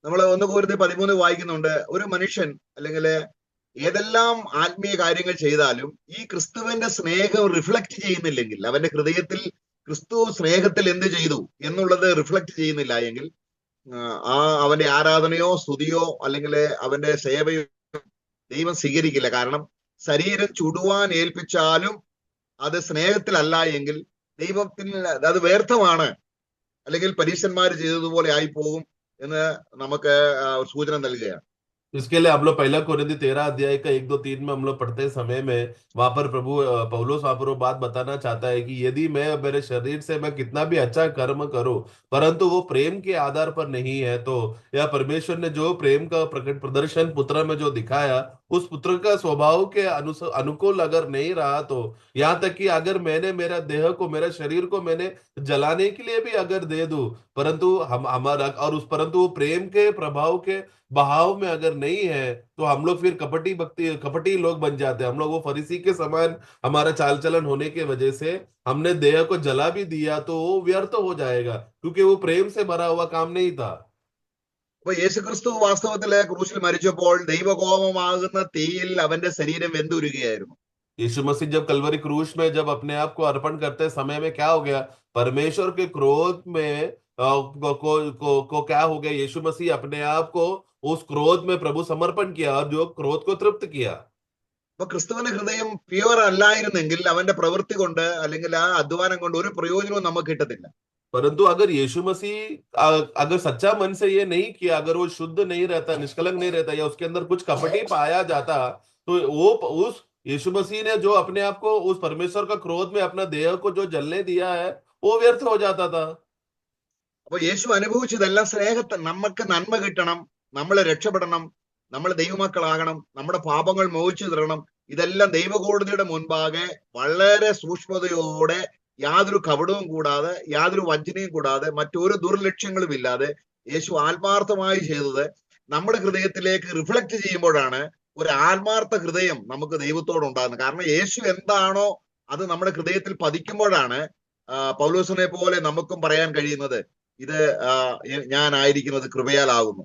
നമ്മൾ 1 Corinthians 13 വായിക്കുന്നുണ്ട്, ഒരു മനുഷ്യൻ അല്ലെങ്കിൽ ഏതെല്ലാം ആത്മീയ കാര്യങ്ങൾ ചെയ്താലും ഈ ക്രിസ്തുവിന്റെ സ്നേഹം റിഫ്ലക്ട് ചെയ്യുന്നില്ലെങ്കിൽ, അവന്റെ ഹൃദയത്തിൽ ക്രിസ്തു സ്നേഹത്തിൽ എന്ത് ചെയ്തു എന്നുള്ളത് റിഫ്ലക്ട് ചെയ്യുന്നില്ല എങ്കിൽ അവന്റെ ആരാധനയോ സ്തുതിയോ അല്ലെങ്കിൽ അവന്റെ സേവയോ ദൈവം സ്വീകരിക്കില്ല. കാരണം ശരീരം ചുടുവാൻ ഏൽപ്പിച്ചാലും അത് സ്നേഹത്തിലല്ല എങ്കിൽ ദൈവത്തിന് അത് വ്യർത്ഥമാണ്, അല്ലെങ്കിൽ പരീശന്മാർ ചെയ്തതുപോലെ ആയി പോകും എന്ന് നമുക്ക് സൂചന നൽകുകയാണ്. इसके लिए हम लोग पहला कोरिन्थी 13 अध्याय का 1, 2, 3 में हम लोग पढ़ते समय में वहां पर प्रभु पौलुस वहां पर वो बात बताना चाहता है कि यदि मैं मेरे शरीर से मैं कितना भी अच्छा कर्म करूं, परंतु वो प्रेम के आधार पर नहीं है, तो या परमेश्वर ने जो प्रेम का प्रकट प्रदर्शन पुत्र में जो दिखाया, उस पुत्र का स्वभाव के अनुकूल अगर नहीं रहा, तो यहाँ तक कि अगर मैंने मेरा देह को, मेरा शरीर को मैंने जलाने के लिए भी अगर दे दूं, परंतु हम हमारा और उस परंतु वो प्रेम के प्रभाव के बहाव में अगर नहीं है, तो हम लोग फिर कपटी लोग बन जाते हैं। हम लोग वो फरीसी के समान हमारा चाल चलन होने के वजह से हमने देह को जला भी दिया तो वो व्यर्थ हो जाएगा, क्योंकि वो प्रेम से भरा हुआ काम नहीं था। അപ്പൊ യേശുക്രിസ്തു വാസ്തവത്തില് ക്രൂശിൽ മരിച്ചപ്പോൾ ദൈവകോപമാകുന്ന തീയിൽ അവന്റെ ശരീരം വെന്തുരുകയായിരുന്നു. यीशु मसीह जब कलवरी क्रूस में जब अपने आप को अर्पण करते समय में क्या हो गया, परमेश्वर के क्रोध में क्या हो गया, यीशु मसीह अपने आप को उस क्रोध में प्रभु समर्पण किया और जो क्रोध को तृप्त किया। അപ്പൊ ക്രിസ്തുവിന്റെ ഹൃദയം പ്യുവർ അല്ലായിരുന്നെങ്കിൽ അവന്റെ പ്രവൃത്തി കൊണ്ട് അല്ലെങ്കിൽ ആ അധ്വാനം കൊണ്ട് ഒരു പ്രയോജനവും നമുക്ക് കിട്ടത്തില്ല. परंतु अगर यीशु मसीह अगर सच्चा मन से ये नहीं किया, अगर वो शुद्ध नहीं रहता, निष्कलंक नहीं रहता, या उसके अंदर कुछ कपटी पाया जाता, तो वो उस यीशु मसीह ने जो अपने आप को उस परमेश्वर का क्रोध में अपना देह को जो जलने दिया है, वो व्यर्थ हो जाता था। അപ്പൊ യേശു അനുഭവിച്ചതെല്ലാം സ്നേഹത്തെ, നമുക്ക് നന്മ കിട്ടണം, നമ്മളെ രക്ഷപ്പെടണം, നമ്മൾ ദൈവമക്കളാകണം, നമ്മുടെ പാപങ്ങൾ മോചിച്ചു തരണം, ഇതെല്ലാം ദൈവകോടതിയുടെ മുൻപാകെ വളരെ സൂക്ഷ്മതയോടെ, യാതൊരു കപടവും കൂടാതെ, യാതൊരു വഞ്ചനയും കൂടാതെ, മറ്റൊരു ദുർലക്ഷ്യങ്ങളും ഇല്ലാതെ യേശു ആത്മാർത്ഥമായി ചെയ്തത് നമ്മുടെ ഹൃദയത്തിലേക്ക് റിഫ്ലക്ട് ചെയ്യുമ്പോഴാണ് ഒരു ആത്മാർത്ഥ ഹൃദയം നമുക്ക് ദൈവത്തോട് ഉണ്ടാകുന്നത്. കാരണം യേശു എന്താണോ അത് നമ്മുടെ ഹൃദയത്തിൽ പതിക്കുമ്പോഴാണ് പൗലോസിനെ പോലെ നമുക്കും പറയാൻ കഴിയുന്നത്, ഇത് ഞാനായിരിക്കുന്നത് കൃപയാലാകുന്നു.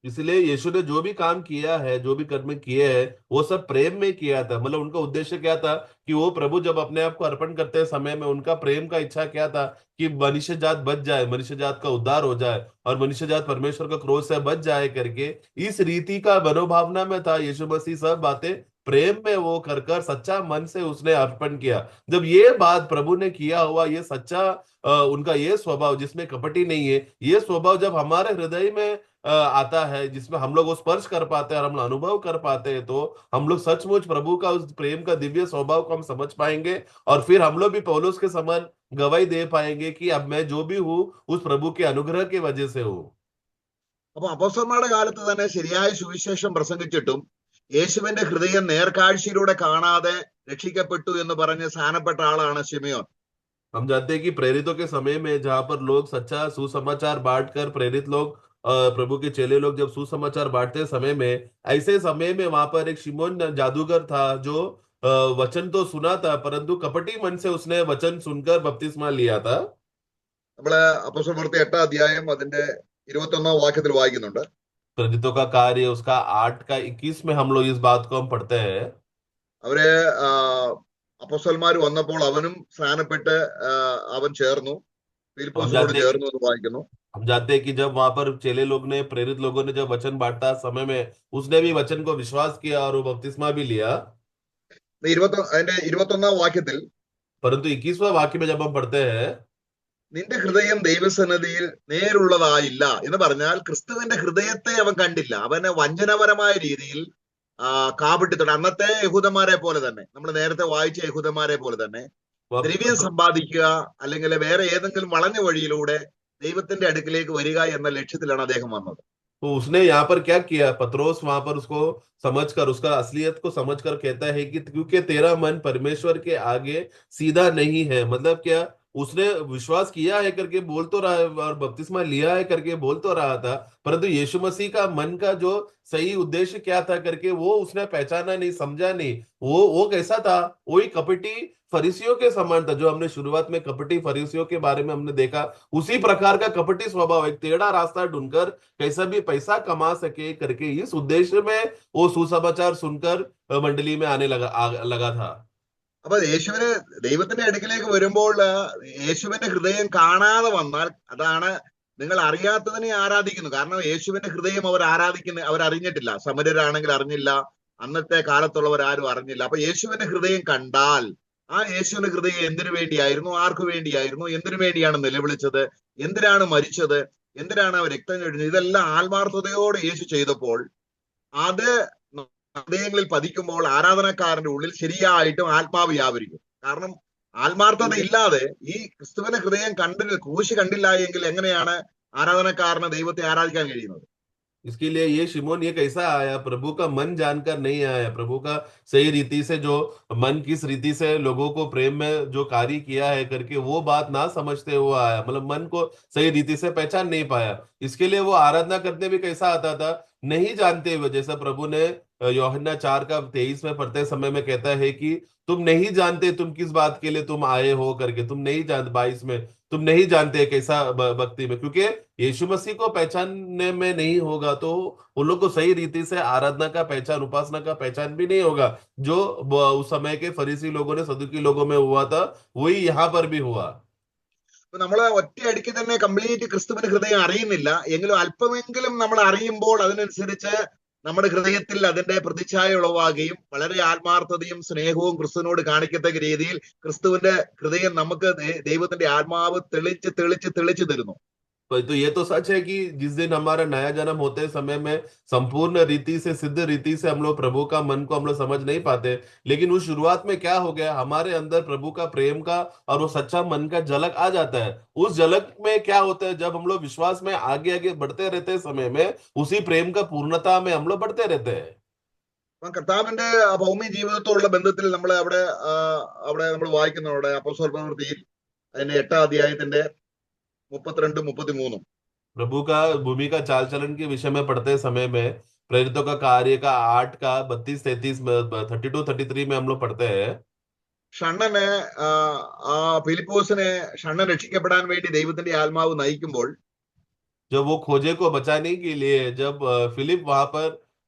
इसलिए यीशु ने जो भी काम किया है, जो भी कर्म किए हैं, वो सब प्रेम में किया था। मतलब उनका उद्देश्य क्या था कि वो प्रभु जब अपने आप को अर्पण करते समय में उनका प्रेम का इच्छा क्या था कि मनुष्य जात बच जाए, मनुष्य जात का उद्धार हो जाए और मनुष्य जात परमेश्वर का क्रोध से बच जाए करके, इस रीति का मनोभावना में था। यीशु मसीह सब बातें प्रेम में वो कर कर सच्चा मन से उसने अर्पण किया। जब ये बात प्रभु ने किया हुआ, ये सच्चा उनका ये स्वभाव जिसमें कपटी नहीं है, ये स्वभाव जब हमारे हृदय में आता है, जिसमें हम लोग वो स्पर्श कर पाते हैं और हम लोग अनुभव कर पाते हैं, तो हम लोग सचमुच प्रभु का उस प्रेम का दिव्य स्वभाव को हम समझ पाएंगे और फिर हम लोग भी पौलुस के समान गवाही दे पाएंगे कि अब मैं जो भी हूँ उस प्रभु के अनुग्रह की वजह से हूँ। അപ്പൊ അപ്പോസ്തലന്മാരുടെ കാലത്ത് തന്നെ ശരിയായ സുവിശേഷം പ്രസംഗിച്ചിട്ടും യേശുവിന്റെ ഹൃദയം നേർക്കാഴ്ചയിലൂടെ കാണാതെ രക്ഷിക്കപ്പെട്ടു എന്ന് പറഞ്ഞ് സ്ഥാനപ്പെട്ട ആളാണ് ശിമയോൻ. हम जानते हैं कि प्रेरितों के समय में जहां पर लोग सच्चा सुसमाचार बांटकर, प्रेरित लोग प्रभु के चेले लोग जब सुसमाचार बांटते समय में, ऐसे समय में वहां पर एक शिमोन जादूगर था जो वचन तो सुना था, परंतु कपटी मन से उसने वचन सुनकर बपतिस्मा लिया था। നമ്മള് അപ്പോസ്തലപ്രവൃത്തി 8 അധ്യായം അതിന്റെ 21 വാക്യത്തിൽ വായിക്കുന്നുണ്ട്. प्रेरितों का कार्य उसका 8 का 21 में हम लोग इस बात को हम पढ़ते हैं। അവര് അപ്പോസ്തലന്മാർ വന്നപ്പോൾ അവനും സ്നാനപ്പെട്ട് അവൻ ചേർന്നു, ഫിലിപ്പോസിനോട് ചേർന്നു എന്ന് വായിക്കുന്നു. हम जानते हैं कि जब वहां पर चेले लोग ने, प्रेरित लोगों ने जब वचन बांटा समय में, उसने भी वचन को विश्वास किया और वो बपतिस्मा भी लिया। അതിന്റെ 21 വാക്യത്തിൽ, परंतु 21वां वाक्य में जब हम पढ़ते हैं, നിന്റെ ഹൃദയം ദൈവസന്നിധിയിൽ നേരുള്ളതായില്ല എന്ന് പറഞ്ഞാൽ ക്രിസ്തുവിന്റെ ഹൃദയത്തെ അവൻ കണ്ടില്ല. അവന് വഞ്ചനപരമായ രീതിയിൽ കാപട്യത്തോടെ അന്നത്തെ യഹൂദന്മാരെ പോലെ തന്നെ, നമ്മൾ നേരത്തെ വായിച്ച യഹൂദന്മാരെ പോലെ തന്നെ ദ്രവ്യം वो സമ്പാദിക്കുക അല്ലെങ്കിൽ വേറെ ഏതെങ്കിലും വളഞ്ഞ വഴിയിലൂടെ ദൈവത്തിന്റെ അടുക്കിലേക്ക് വരിക എന്ന ലക്ഷ്യത്തിലാണ് അദ്ദേഹം വന്നത്. तो उसने यहाँ पर क्या किया, पतरोस वहां पर उसको समझकर, उसका असलियत को समझकर कहता है कि क्योंकि तेरा मन परमेश्वर के आगे सीधा नहीं है। मतलब क्या, उसने विश्वास किया है करके बोल तो रहा है और बपतिस्मा लिया है करके बोल तो रहा था, परंतु यीशु मसीह का मन का जो सही उद्देश्य क्या था करके वो उसने पहचाना नहीं, समझा नहीं। वो कैसा था, वही कपटी फरीसियों के समान था। जो हमने शुरुआत में कपटी फरीसियों के बारे में हमने देखा, उसी प्रकार का कपटी स्वभाव, एक टेढ़ा रास्ता ढूंढकर कैसा भी पैसा कमा सके करके इस उद्देश्य में वो सुसमाचार सुनकर मंडली में आने लगा था। അപ്പൊ ദൈവത്തിന്റെ അടുക്കിലേക്ക് വരുമ്പോൾ യേശുവിന്റെ ഹൃദയം കാണാതെ വന്നാൽ അതാണ് നിങ്ങൾ അറിയാത്തതിനെ ആരാധിക്കുന്നു. കാരണം യേശുവിന്റെ ഹൃദയം അവരറിഞ്ഞിട്ടില്ല. സമരരാണെങ്കിൽ അറിഞ്ഞില്ല, അന്നത്തെ കാലത്തുള്ളവർ ആരും അറിഞ്ഞില്ല. അപ്പൊ യേശുവിന്റെ ഹൃദയം കണ്ടാൽ ആ യേശുവിന്റെ ഹൃദയം എന്തിനു വേണ്ടിയായിരുന്നു, ആർക്കു വേണ്ടിയായിരുന്നു, എന്തിനു വേണ്ടിയാണ് നിലവിളിച്ചത്, എന്തിനാണ് മരിച്ചത്, എന്തിനാണ് അവർ രക്തം കഴിഞ്ഞത്, ഇതെല്ലാം ആത്മാർത്ഥതയോടെ യേശു ചെയ്തപ്പോൾ അത് ഹൃദയങ്ങളിൽ പതിക്കുമ്പോൾ ആരാധനക്കാരന്റെ ഉള്ളിൽ ശരിയായിട്ടും ആത്മാവ് വ്യാപരിക്കും. കാരണം ആത്മാർത്ഥത ഇല്ലാതെ ഈ ക്രിസ്തുവിന്റെ ഹൃദയം ക്രൂശ് കണ്ടില്ല എങ്കിൽ എങ്ങനെയാണ് ആരാധനക്കാരന് ദൈവത്തെ ആരാധിക്കാൻ കഴിയുന്നത്? इसके लिए ये शिमोन ये कैसा आया, प्रभु का मन जानकर नहीं आया। प्रभु का सही रीति से जो मन किस रीति से लोगों को प्रेम में जो कार्य किया है करके वो बात ना समझते हुए आया, मतलब मन को सही रीति से पहचान नहीं पाया। इसके लिए वो आराधना करने भी कैसा आता था, नहीं जानते हुए। जैसा प्रभु ने यूहन्ना 4:23 में पढ़ते समय में कहता है कि तुम नहीं जानते तुम किस बात के लिए तुम आए हो करके, तुम नहीं जानते। 22 में तुम नहीं जानते कैसा भक्ति में, क्योंकि यीशु मसीह को पहचानने में नहीं होगा तो उन लोग को सही रीति से आराधना का पहचान, उपासना का पहचान भी नहीं होगा। जो उस समय के फरीसी लोगों ने, सदुकी लोगों में हुआ था, वही यहाँ पर भी हुआ। നമ്മള് ഒറ്റയടിക്ക് തന്നെ കംപ്ലീറ്റ് ക്രിസ്തുവിന്റെ ഹൃദയം അറിയുന്നില്ല എങ്കിലും അല്പമെങ്കിലും നമ്മൾ അറിയുമ്പോൾ അതിനനുസരിച്ച് നമ്മുടെ ഹൃദയത്തിൽ അതിന്റെ പ്രതിച്ഛായ ഉളവാകുകയും വളരെ ആത്മാർത്ഥതയും സ്നേഹവും ക്രിസ്തുവിനോട് കാണിക്കത്തക്ക രീതിയിൽ ക്രിസ്തുവിന്റെ ഹൃദയം നമുക്ക് ദൈവത്തിന്റെ ആത്മാവ് തെളിച്ച് തെളിച്ച് തെളിച്ച് തരുന്നു. तो ये तो सच है कि जिस दिन हमारा नया जन्म होते समय में संपूर्ण रीति से, सिद्ध रीति से हम लोग प्रभु का मन को हम लोग समझ नहीं पाते, लेकिन उस शुरुआत में क्या हो गया, हमारे अंदर प्रभु का प्रेम का और वो सच्चा मन का झलक आ जाता है। उस झलक में क्या होता है, जब हम लोग विश्वास में आगे आगे बढ़ते रहते हैं समय में, उसी प्रेम का पूर्णता में हम लोग बढ़ते रहते हैं। കർത്താവിന്റെ ഭൗമ്യ ജീവിതത്തോടുള്ള ബന്ധത്തിൽ നമ്മൾ അവിടെ നമ്മൾ വായിക്കുന്നവിടെ അപ്പോസ്തല പ്രവൃത്തിയിൽ അതിന്റെ 8-ാം അധ്യായത്തിന്റെ 32-33 प्रभु का भूमि का चाल चलन के विषय में पढ़ते समय में प्रेरितों का कार्य का 8 का 32-33 32-33 में हम लोग पढ़ते हैं। ഷണ്ണന് ഫിലിപ്പോസിനെ ഷണ്ണൻ രക്ഷിക്കപ്പെടാൻ വേണ്ടി ദൈവത്തിന്റെ ആത്മാവ് നയിക്കുമ്പോൾ जब वो खोजे को बचाने के लिए, जब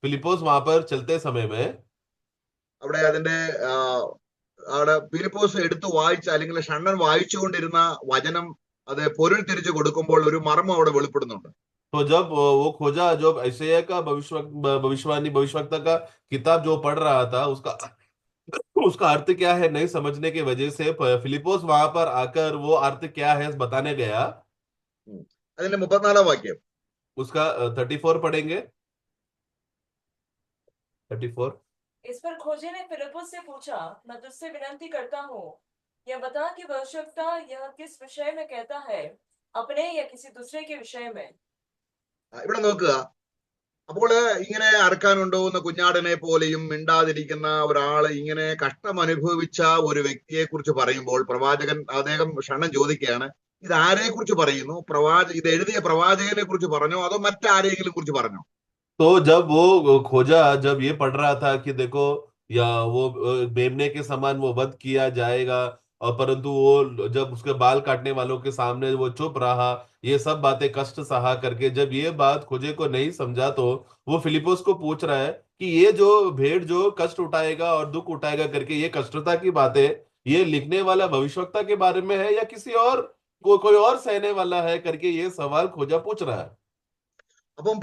फिलिपोस वहां पर चलते समय में, അവിടെ അവിടെ ഫിലിപ്പോസ് എടുത്ത് വായിച്ച അല്ലെങ്കിൽ ഷണ്ണൻ വായിച്ചുകൊണ്ടിരുന്ന വചനം അത് പൊരുൾ തിരിച്ചു കൊടുക്കുമ്പോൾ ഒരു മർമ്മം അവിടെ വെളിപ്പെടുന്നുണ്ട്. तो जब वो खोजा, जब यशायाह का भविष्यवक्ता का किताब जो पढ़ रहा था, उसका अर्थ क्या है नहीं समझने की वजह से फिलिपोस वहां पर आकर वो अर्थ क्या है बताने गया। അതിന്റെ 34-ാം വാക്യം उसका 34 पढ़ेंगे। 34 इस पर खोजे ने फिलिपुस से पूछा, मैं तुझसे विनती करता हूँ, यह बता कि भविष्यवक्ता यह किस विषय में कहता है, अपने या किसी दूसरे के विषय में। ഇവിടെ നോക്കുക. അപ്പോൾ ഇങ്ങനെ അറക്കാനുണ്ടോന്ന കുഞ്ഞാടിനെ പോലെയും മിണ്ടാതിരിക്കുന്ന ഒരാള് ഇങ്ങനെ കഷ്ടം അനുഭവിച്ച ഒരു വ്യക്തിയെ കുറിച്ച് പറയുമ്പോൾ അദ്ദേഹം ഷണ്ണൻ ചോദിക്കുകയാണ്, ഇത് ആരെ കുറിച്ച് പറയുന്നു? ഇത് എഴുതിയ പ്രവാചകനെ കുറിച്ച് പറഞ്ഞോ അതോ മറ്റാരെങ്കിലും കുറിച്ച് പറഞ്ഞോ? तो जब वो खोजा, जब ये पढ़ रहा था कि देखो, या वो मेमने के समान वो वध किया जाएगा, और परंतु वो जब उसके बाल काटने वालों के सामने वो चुप रहा, ये सब बातें कष्ट सहा करके, जब ये बात खोजे को नहीं समझा तो वो फिलिपोस को पूछ रहा है कि ये जो भेड़ जो कष्ट उठाएगा और दुख उठाएगा करके, ये कष्टता की बातें ये लिखने वाला भविष्यवक्ता के बारे में है या किसी और कोई और सहने वाला है करके ये सवाल खोजा पूछ रहा है। അപ്പം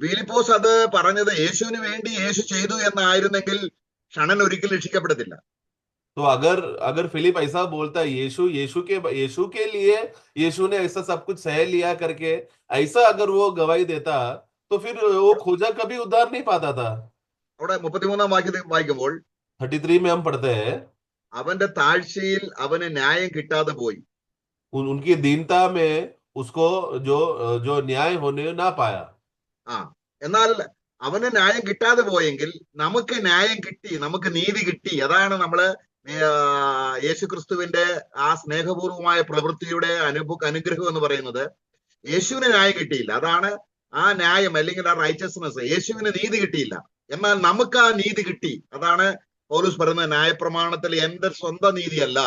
ഫിലിപ്പോസ് അത് പറഞ്ഞത് യേശുവിന് വേണ്ടി യേശു ചെയ്തു എന്നായിരുന്നെങ്കിൽ ഷണ്ണൻ ഒരിക്കലും രക്ഷിക്കപ്പെടത്തില്ല. तो अगर फिलिप ऐसा बोलता है यीशु के लिए यीशु ने ऐसा सब कुछ सह लिया करके, ऐसा अगर वो गवाही देता तो फिर वो खोजा कभी उद्धार नहीं पाता था। അവിടെ 33 വാക്യത്തിൽ വായിക്കുമ്പോൾ 33 में हम पढ़ते हैं, അവന്റെ താഴ്ചയിൽ അവന് ന്യായം കിട്ടാതെ പോയി. उनकी दीनता में उसको जो जो न्याय होने ना पाया। ആ എന്നാൽ അവന് ന്യായം കിട്ടാതെ പോയെങ്കിൽ നമുക്ക് ന്യായം കിട്ടി, നമുക്ക് നീതി കിട്ടി. അതാണ് നമ്മള് യേശുക്രിസ്തുവിന്റെ ആ സ്നേഹപൂർവമായ പ്രവൃത്തിയുടെ അനുഗ്രഹം എന്ന് പറയുന്നത്. യേശുവിന് ന്യായം കിട്ടിയില്ല, അതാണ് ആ ന്യായം അല്ലെങ്കിൽ ആ റൈറ്റസ്നെസ്. യേശുവിന് നീതി കിട്ടിയില്ല, എന്നാൽ നമുക്ക് ആ നീതി കിട്ടി. അതാണ് പൗലോസ് പറയുന്നത്, ന്യായപ്രമാണത്തിൽ എന്റെ സ്വന്തം നീതിയല്ല.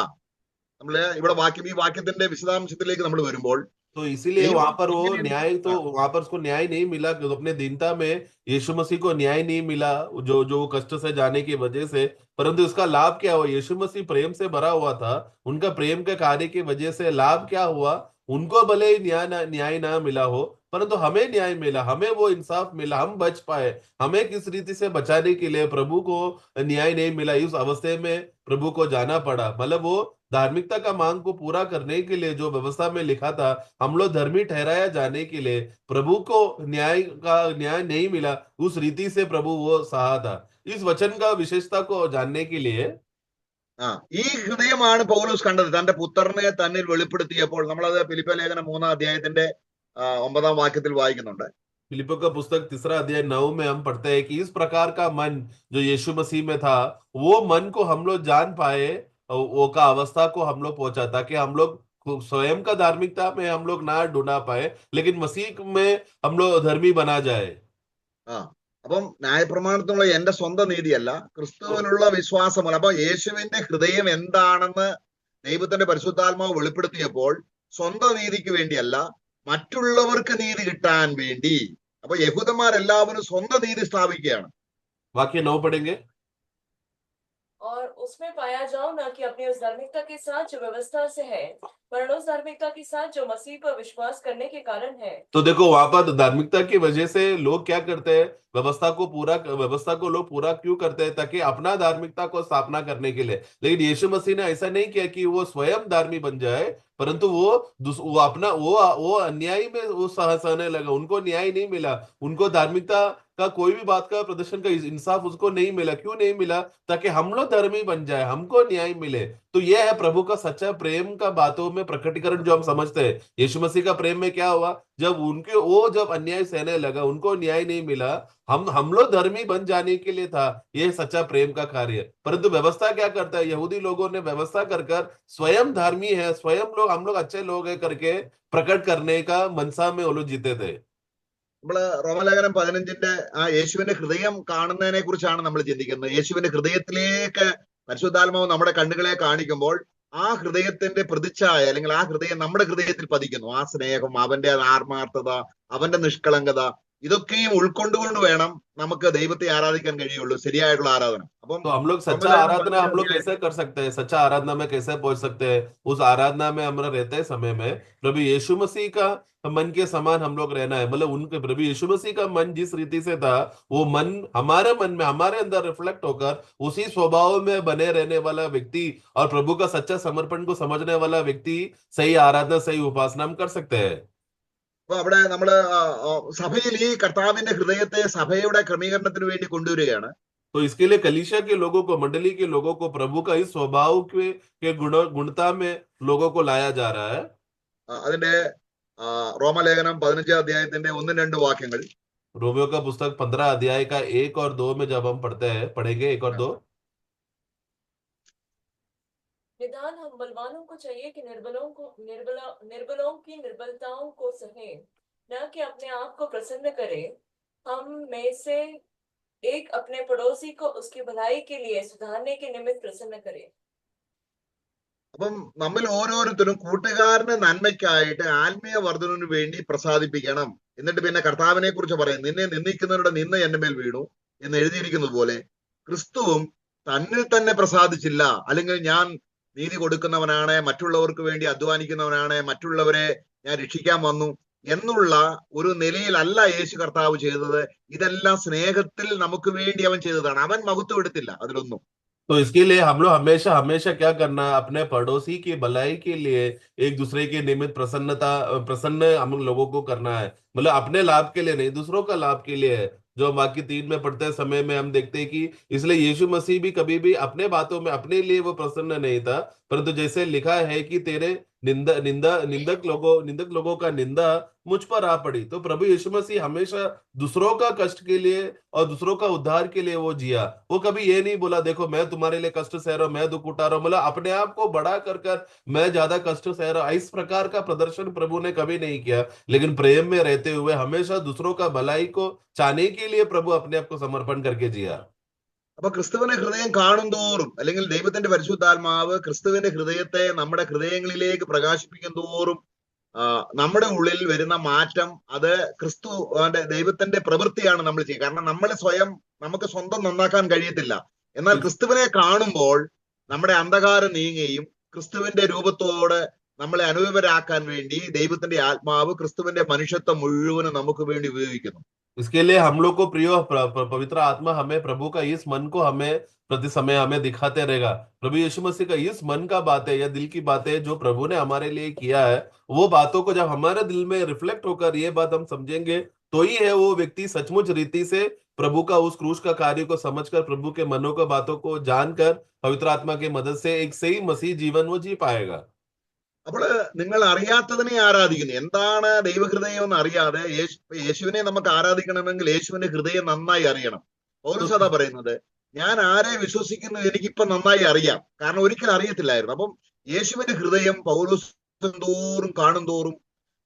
നമ്മള് ഇവിടെ ഈ വാക്യത്തിന്റെ വിശദാംശത്തിലേക്ക് നമ്മൾ വരുമ്പോൾ तो इसीलिए ദൈവം वहां पर वो ഇങ്ങനെ न्याय, तो वहां पर उसको न्याय नहीं मिला, क्योंकि अपने दीनता में यीशु मसीह को न्याय नहीं मिला, जो जो कष्ट से जाने की वजह से। परंतु इसका लाभ क्या हुआ? यीशु मसीह प्रेम से भरा हुआ था, उनका प्रेम के कार्य की वजह से लाभ क्या हुआ? उनको भले ही न्याय ना मिला हो, परंतु हमें न्याय मिला, हमें वो इंसाफ मिला, हम बच पाए। हमें किस रीति से बचाने के लिए प्रभु को न्याय नहीं मिला, इस अवस्थे में प्रभु को जाना पड़ा। मतलब वो धार्मिकता का मांग को पूरा करने के लिए जो व्यवस्था में लिखा था, हम लोग धर्मी ठहराया जाने के लिए प्रभु को न्याय नहीं मिला, उस रीति से प्रभु वो सहा था। इस वचन का विशेषता को जानने के लिए ഈ ഹൃദയമാണ് പൗലോസ് കണ്ടത് തന്റെ പുത്രനെ തന്നിൽ വെളിപ്പെടുത്തിയപ്പോൾ. നമ്മളത് ഫിലിപ്പിയ ലേഖനം 3 അധ്യായത്തിന്റെ 9 വാക്യത്തിൽ വായിക്കുന്നുണ്ട്. फिलिप्पियों का पुस्तक 3 अध्याय 9 में हम पढ़ते हैं कि इस प्रकार का मन जो यीशु मसीह में था, वो मन को हम लोग जान पाए, वो का अवस्था को हम लोग पहुंचा, ताकि हम लोग स्वयं का धार्मिकता में हम लोग ना ढूंढा पाए, लेकिन मसीह में हम लोग धर्मी बना जाए। ആ അപ്പം ന്യായപ്രമാണത്തിനുള്ള എന്റെ സ്വന്തം നീതിയല്ല, ക്രിസ്തുവിലുള്ള വിശ്വാസമല്ല. അപ്പൊ യേശുവിന്റെ ഹൃദയം എന്താണെന്ന് ദൈവത്തിന്റെ പരിശുദ്ധാത്മാവ് വെളിപ്പെടുത്തിയപ്പോൾ സ്വന്തം നീതിക്ക് വേണ്ടിയല്ല, മറ്റുള്ളവർക്ക് നീതി കിട്ടാൻ വേണ്ടി. അപ്പൊ യഹൂദന്മാരെല്ലാവരും സ്വന്തം നീതി സ്ഥാപിക്കുകയാണ്. वाक्य 9 पढ़ेंगे। और उसमें पाया जाओ ना कि अपनी उस धार्मिकता के साथ जो व्यवस्था से है, वरन उस धार्मिकता के साथ जो मसीह पर विश्वास करने के कारण है। तो देखो वहां पर धार्मिकता की वजह से लोग क्या करते हैं, व्यवस्था को लोग पूरा क्यों करते हैं? ताकि अपना धार्मिकता को स्थापना करने के लिए। लेकिन यीशु मसीह ने ऐसा नहीं किया कि वो स्वयं धार्मी बन जाए, परंतु वो अपना वो अन्यायी में वो सहने लगा, उनको न्याय नहीं मिला, उनको धार्मिकता का कोई भी बात का प्रदर्शन का इंसाफ उसको नहीं मिला। क्यों नहीं मिला? ताकि हम लोग धर्मी बन जाए, हमको न्याय मिले। तो यह है प्रभु का सच्चा प्रेम का बातों में प्रकटीकरण जो हम समझते हैं। यीशु मसीह का प्रेम में क्या हुआ? जब अन्याय सहने लगा, उनको न्याय नहीं मिला, हम लोग धर्मी बन जाने के लिए था। यह सच्चा प्रेम का कार्य। परंतु व्यवस्था क्या करता है? यहूदी लोगों ने व्यवस्था कर स्वयं धर्मी है, स्वयं हम लोग अच्छे लोग है करके प्रकट करने का मनसा में वो लोग जीते थे। നമ്മള് റോമലേഖനം 15 ആ യേശുവിന്റെ ഹൃദയം കാണുന്നതിനെ കുറിച്ചാണ് നമ്മൾ ചിന്തിക്കുന്നത്. യേശുവിന്റെ ഹൃദയത്തിലേക്ക് പരിശുദ്ധാത്മാവ് നമ്മുടെ കണ്ണുകളെ കാണിക്കുമ്പോൾ ആ ഹൃദയത്തിന്റെ പ്രതിച്ഛായ അല്ലെങ്കിൽ ആ ഹൃദയം നമ്മുടെ ഹൃദയത്തിൽ പതിക്കുന്നു. ആ സ്നേഹം, അവന്റെ ആത്മാർത്ഥത, അവന്റെ നിഷ്കളങ്കത, ഇതൊക്കെയും ഉൾക്കൊണ്ടുകൊണ്ട് വേണം നമുക്ക് ദൈവത്തെ ആരാധിക്കാൻ കഴിയുള്ളൂ, ശരിയായിട്ടുള്ള ആരാധന. അപ്പം तो हम लोग सच्चा आराधना हम लोग कैसे कर सकते हैं? सच्चा आराधना में कैसे पहुंच सकते हैं? उस आराधना में हम रहते समय में प्रभु यीशु मसीह का मन के समान हम लोग रहना है। मतलब उनके प्रभु यीशु मसीह का मन जिस रीति से था, वो मन हमारे मन में, हमारे अंदर रिफ्लेक्ट होकर उसी स्वभाव में बने रहने वाला व्यक्ति और प्रभु का सच्चा समर्पण को समझने वाला व्यक्ति सही आराधना, सही उपासना हम कर सकते हैं। അപ്പൊ അവിടെ നമ്മള് സഭയിൽ ഈ കർത്താവിന്റെ ഹൃദയത്തെ സഭയുടെ ക്രമീകരണത്തിന് വേണ്ടി കൊണ്ടുവരികയാണ്. तो इसके लिए कलीसिया के लोगों को, मंडली के लोगों को प्रभु का इस स्वभाव के गुणता में लोगों को लाया जा रहा है। അതിന്റെ റോമലേഖനം 15 അധ്യായത്തിന്റെ 1-2 വാക്യങ്ങൾ. रोमियो का पुस्तक 15 अध्याय का 1 और 2 में जब हम पढ़ेंगे 1 और 2। निदान हम बलवानों को चाहिए कि निर्बलों की निर्बलताओं को सहे, न कि अपने आप को प्रसन्न करे। हम में से एक अपने पड़ोसी को उसकी भलाई के लिए सुधारने के निमित्त प्रसन्न करे। അപ്പം നമ്മൾ ഓരോരുത്തരും കൂട്ടുകാരന്റെ നന്മയ്ക്കായിട്ട് ആത്മീയ വർദ്ധനവിന് വേണ്ടി പ്രസാദിപ്പിക്കണം. എന്നിട്ട് പിന്നെ കർത്താവിനെ കുറിച്ച് പറയും, നിന്നെ നിന്ദിക്കുന്നവരുടെ നിന്ന എന്റെ മേൽ വീണു എന്ന് എഴുതിയിരിക്കുന്നത് പോലെ ക്രിസ്തുവും തന്നിൽ തന്നെ പ്രസാദിച്ചില്ല. അല്ലെങ്കിൽ ഞാൻ നീതി കൊടുക്കുന്നവനാണ്, മറ്റുള്ളവർക്ക് വേണ്ടി അധ്വാനിക്കുന്നവനാണ്, മറ്റുള്ളവരെ ഞാൻ രക്ഷിക്കാൻ വന്നു എന്നുള്ള ഒരു നിലയിലല്ല യേശു കർത്താവ് ചെയ്തത്. ഇതെല്ലാം സ്നേഹത്തിൽ നമുക്ക് വേണ്ടി അവൻ ചെയ്തതാണ്. അവൻ മഹത്വം എടുത്തില്ല അതിലൊന്നും. तो इसके लिए हम लोग हमेशा हमेशा क्या करना है? अपने पड़ोसी की भलाई के लिए एक दूसरे के निमित्त प्रसन्न हम लोगों को करना है। मतलब अपने लाभ के लिए नहीं, दूसरों का लाभ के लिए है। जो वाक्य 3 में पढ़ते समय में हम देखते हैं कि इसलिए यीशु मसीह भी कभी भी अपने बातों में अपने लिए वो प्रसन्न नहीं था, परंतु जैसे लिखा है कि तेरे निंदक लोगों का निंदा मुझ पर आ पड़ी। तो प्रभु यीशु मसीह हमेशा दूसरों का कष्ट के लिए और दूसरों का उद्धार के लिए वो जिया। वो कभी ये नहीं बोला देखो मैं तुम्हारे लिए कष्ट सह रहा हूं, मैं दुख उठा रहा हूं, मतलब अपने आप को बड़ा कर मैं ज्यादा कष्ट सह रहा हूं, इस प्रकार का प्रदर्शन प्रभु ने कभी नहीं किया। लेकिन प्रेम में रहते हुए हमेशा दूसरों का भलाई को चाहने के लिए प्रभु अपने आप को समर्पण करके जिया। അപ്പൊ ക്രിസ്തുവിനെ ഹൃദയം കാണും തോറും, അല്ലെങ്കിൽ ദൈവത്തിന്റെ പരിശുദ്ധാത്മാവ് ക്രിസ്തുവിന്റെ ഹൃദയത്തെ നമ്മുടെ ഹൃദയങ്ങളിലേക്ക് പ്രകാശിപ്പിക്കും തോറും നമ്മുടെ ഉള്ളിൽ വരുന്ന മാറ്റം, അത് ക്രിസ്തു ദൈവത്തിന്റെ പ്രവൃത്തിയാണ് നമ്മൾ ചെയ്യുക. കാരണം നമ്മൾ സ്വയം നമുക്ക് സ്വന്തം നന്നാക്കാൻ കഴിയത്തില്ല. എന്നാൽ ക്രിസ്തുവിനെ കാണുമ്പോൾ നമ്മുടെ അന്ധകാരം നീങ്ങുകയും ക്രിസ്തുവിന്റെ രൂപത്തോട് നമ്മളെ അനുഭവരാക്കാൻ വേണ്ടി ദൈവത്തിന്റെ ആത്മാവ് ക്രിസ്തുവിന്റെ മനുഷ്യത്വം മുഴുവനും നമുക്ക് വേണ്ടി ഉപയോഗിക്കുന്നു. इसके लिए हम लोग को प्रिय पवित्र आत्मा हमें प्रभु का इस मन को हमें प्रति समय हमें दिखाते रहेगा। प्रभु यीशु मसीह का इस मन का बात है या दिल की बात है जो प्रभु ने हमारे लिए किया है, वो बातों को जब हमारे दिल में रिफ्लेक्ट होकर ये बात हम समझेंगे, तो ही है वो व्यक्ति सचमुच रीति से प्रभु का उस क्रूस का कार्य को समझकर प्रभु के मनों का बातों को जानकर पवित्र आत्मा की मदद से एक सही मसीह जीवन वो जी पाएगा। അപ്പോൾ നിങ്ങൾ അറിയാത്തതിനെ ആരാധിക്കുന്നു. എന്താണ് ദൈവഹൃദയം എന്ന് അറിയാതെ യേശുവിനെ നമുക്ക് ആരാധിക്കണമെങ്കിൽ യേശുവിന്റെ ഹൃദയം നന്നായി അറിയണം. പൗലോസ് അതാ പറയുന്നത്, ഞാൻ ആരെ വിശ്വസിക്കുന്നു എനിക്കിപ്പൊ നന്നായി അറിയാം, കാരണം ഒരിക്കലും അറിയത്തില്ലായിരുന്നു. അപ്പം യേശുവിന്റെ ഹൃദയം പൗലോസ് തോറും കാണും തോറും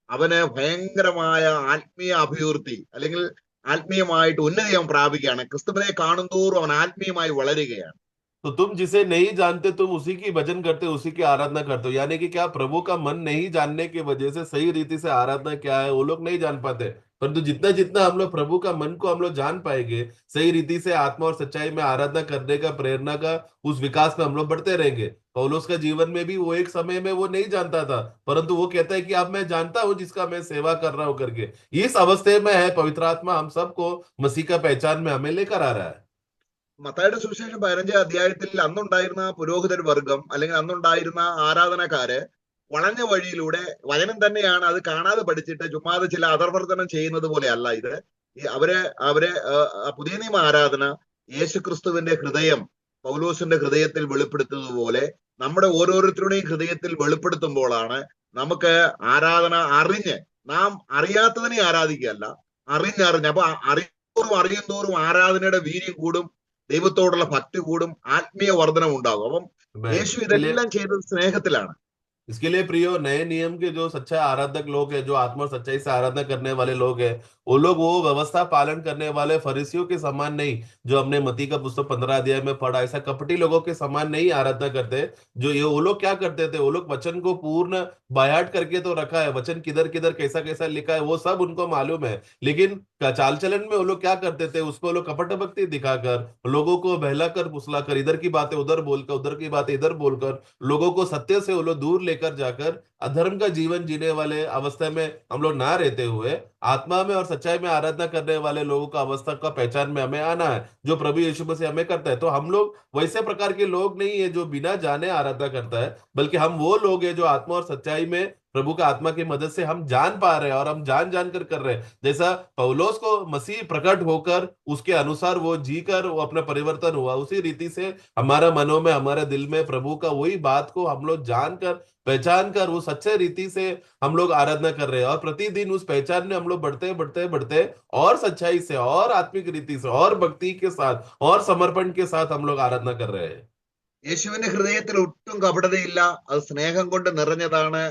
അവന് ഭയങ്കരമായ ആത്മീയ അഭിവൃദ്ധി, അല്ലെങ്കിൽ ആത്മീയമായിട്ട് ഉന്നതി അവൻ പ്രാപിക്കുകയാണ്. ക്രിസ്തുവിനെ കാണും തോറും അവൻ ആത്മീയമായി വളരുകയാണ്. तो तुम जिसे नहीं जानते तुम उसी की भजन करते हो, उसी की आराधना करते हो। यानी कि क्या प्रभु का मन नहीं जानने की वजह से सही रीति से आराधना क्या है वो लोग नहीं जान पाते, परंतु जितना जितना हम लोग प्रभु का मन को हम लोग जान पाएंगे, सही रीति से आत्मा और सच्चाई में आराधना करने का प्रेरणा का उस विकास में हम लोग बढ़ते रहेंगे। पौलुस का जीवन में भी वो एक समय में वो नहीं जानता था, परंतु वो कहता है कि अब मैं जानता हूं जिसका मैं सेवा कर रहा हूं करके। इस अवस्थे में है पवित्र आत्मा हम सबको मसीह का पहचान में हमें लेकर आ रहा है। മത്തായിയുടെ സുവിശേഷം 15 അധ്യായത്തിൽ അന്നുണ്ടായിരുന്ന പുരോഹിതർ വർഗം, അല്ലെങ്കിൽ അന്നുണ്ടായിരുന്ന ആരാധനക്കാര് വളഞ്ഞ വഴിയിലൂടെ വചനം തന്നെയാണ് അത് കാണാതെ പഠിച്ചിട്ട് ചുമ്മാതെ ചില അധർവർത്തനം ചെയ്യുന്നത് പോലെ അല്ല ഇത്. അവര് പുതിയ നിയമ ആരാധന യേശു ക്രിസ്തുവിന്റെ ഹൃദയം പൗലോസിന്റെ ഹൃദയത്തിൽ വെളിപ്പെടുത്തുന്നത് പോലെ നമ്മുടെ ഓരോരുത്തരുടെയും ഹൃദയത്തിൽ വെളിപ്പെടുത്തുമ്പോഴാണ് നമുക്ക് ആരാധന അറിഞ്ഞ്, നാം അറിയാത്തതിനെ ആരാധിക്കുകയല്ല, അറിഞ്ഞറിഞ്ഞ്. അപ്പൊ അറിയും തോറും ആരാധനയുടെ വീര്യം കൂടും, ദൈവത്തോടുള്ള ഭക്തി കൂടും, ആത്മീയ വർധനം ഉണ്ടാകും. അപ്പം യേശു ഇതെല്ലാം ചെയ്തത് സ്നേഹത്തിലാണ്. इसके लिए प्रियो नए नियम के जो सच्चा आराधक लोग हैं, जो आत्मा और सच्चाई से आराधना करने वाले लोग हैं, वो लोग वो व्यवस्था पालन करने वाले फरीसियों के समान नहीं, जो हमने मत्ती का पुस्तक 15 अध्याय में पढ़ा, ऐसा कपटी लोगों के समान नहीं आराधना करते। जो ये वो लोग क्या करते थे, वो लोग वचन को पूर्ण बायाट करके तो रखा है, वचन किधर किधर कैसा कैसा लिखा है वो सब उनको मालूम है, लेकिन चाल चलन में वो लोग क्या करते थे, उसको लोग कपट भक्ति दिखाकर लोगों को बहलाकर फुसलाकर इधर की बातें उधर बोलकर उधर की बातें इधर बोलकर लोगों को सत्य से वो लोग दूर लेकर जाकर अधर्म का जीवन जीने वाले अवस्था में हम लोग ना रहते हुए आत्मा में और सच्चाई में आराधना करने वाले लोगों का अवस्था का पहचान में हमें आना है, जो प्रभु यीशु मसीह हमें करता है। तो हम लोग वैसे प्रकार के लोग नहीं है जो बिना जाने आराधना करता है, बल्कि हम वो लोग हैं जो आत्मा और सच्चाई में प्रभु का आत्मा की मदद से हम जान पा रहे हैं और हम जान जान कर रहे हैं। जैसा पौलोस को मसीह प्रकट होकर उसके अनुसार वो जीकर वो अपना परिवर्तन हुआ, उसी रीति से हमारा मनों में हमारे दिल में प्रभु का वही बात को हम लोग जानकर पहचान कर वो सच्चे रीति से हम लोग आराधना कर रहे हैं, और प्रतिदिन उस पहचान में हम लोग बढ़ते बढ़ते बढ़ते और सच्चाई से और आत्मिक रीति से और भक्ति के साथ और समर्पण के साथ हम लोग आराधना कर रहे हैं। യേശുവിന്റെ ഹൃദയത്തിൽ ഒട്ടും കപടതയില്ല, അത് സ്നേഹം കൊണ്ട് നിറഞ്ഞതാണ്,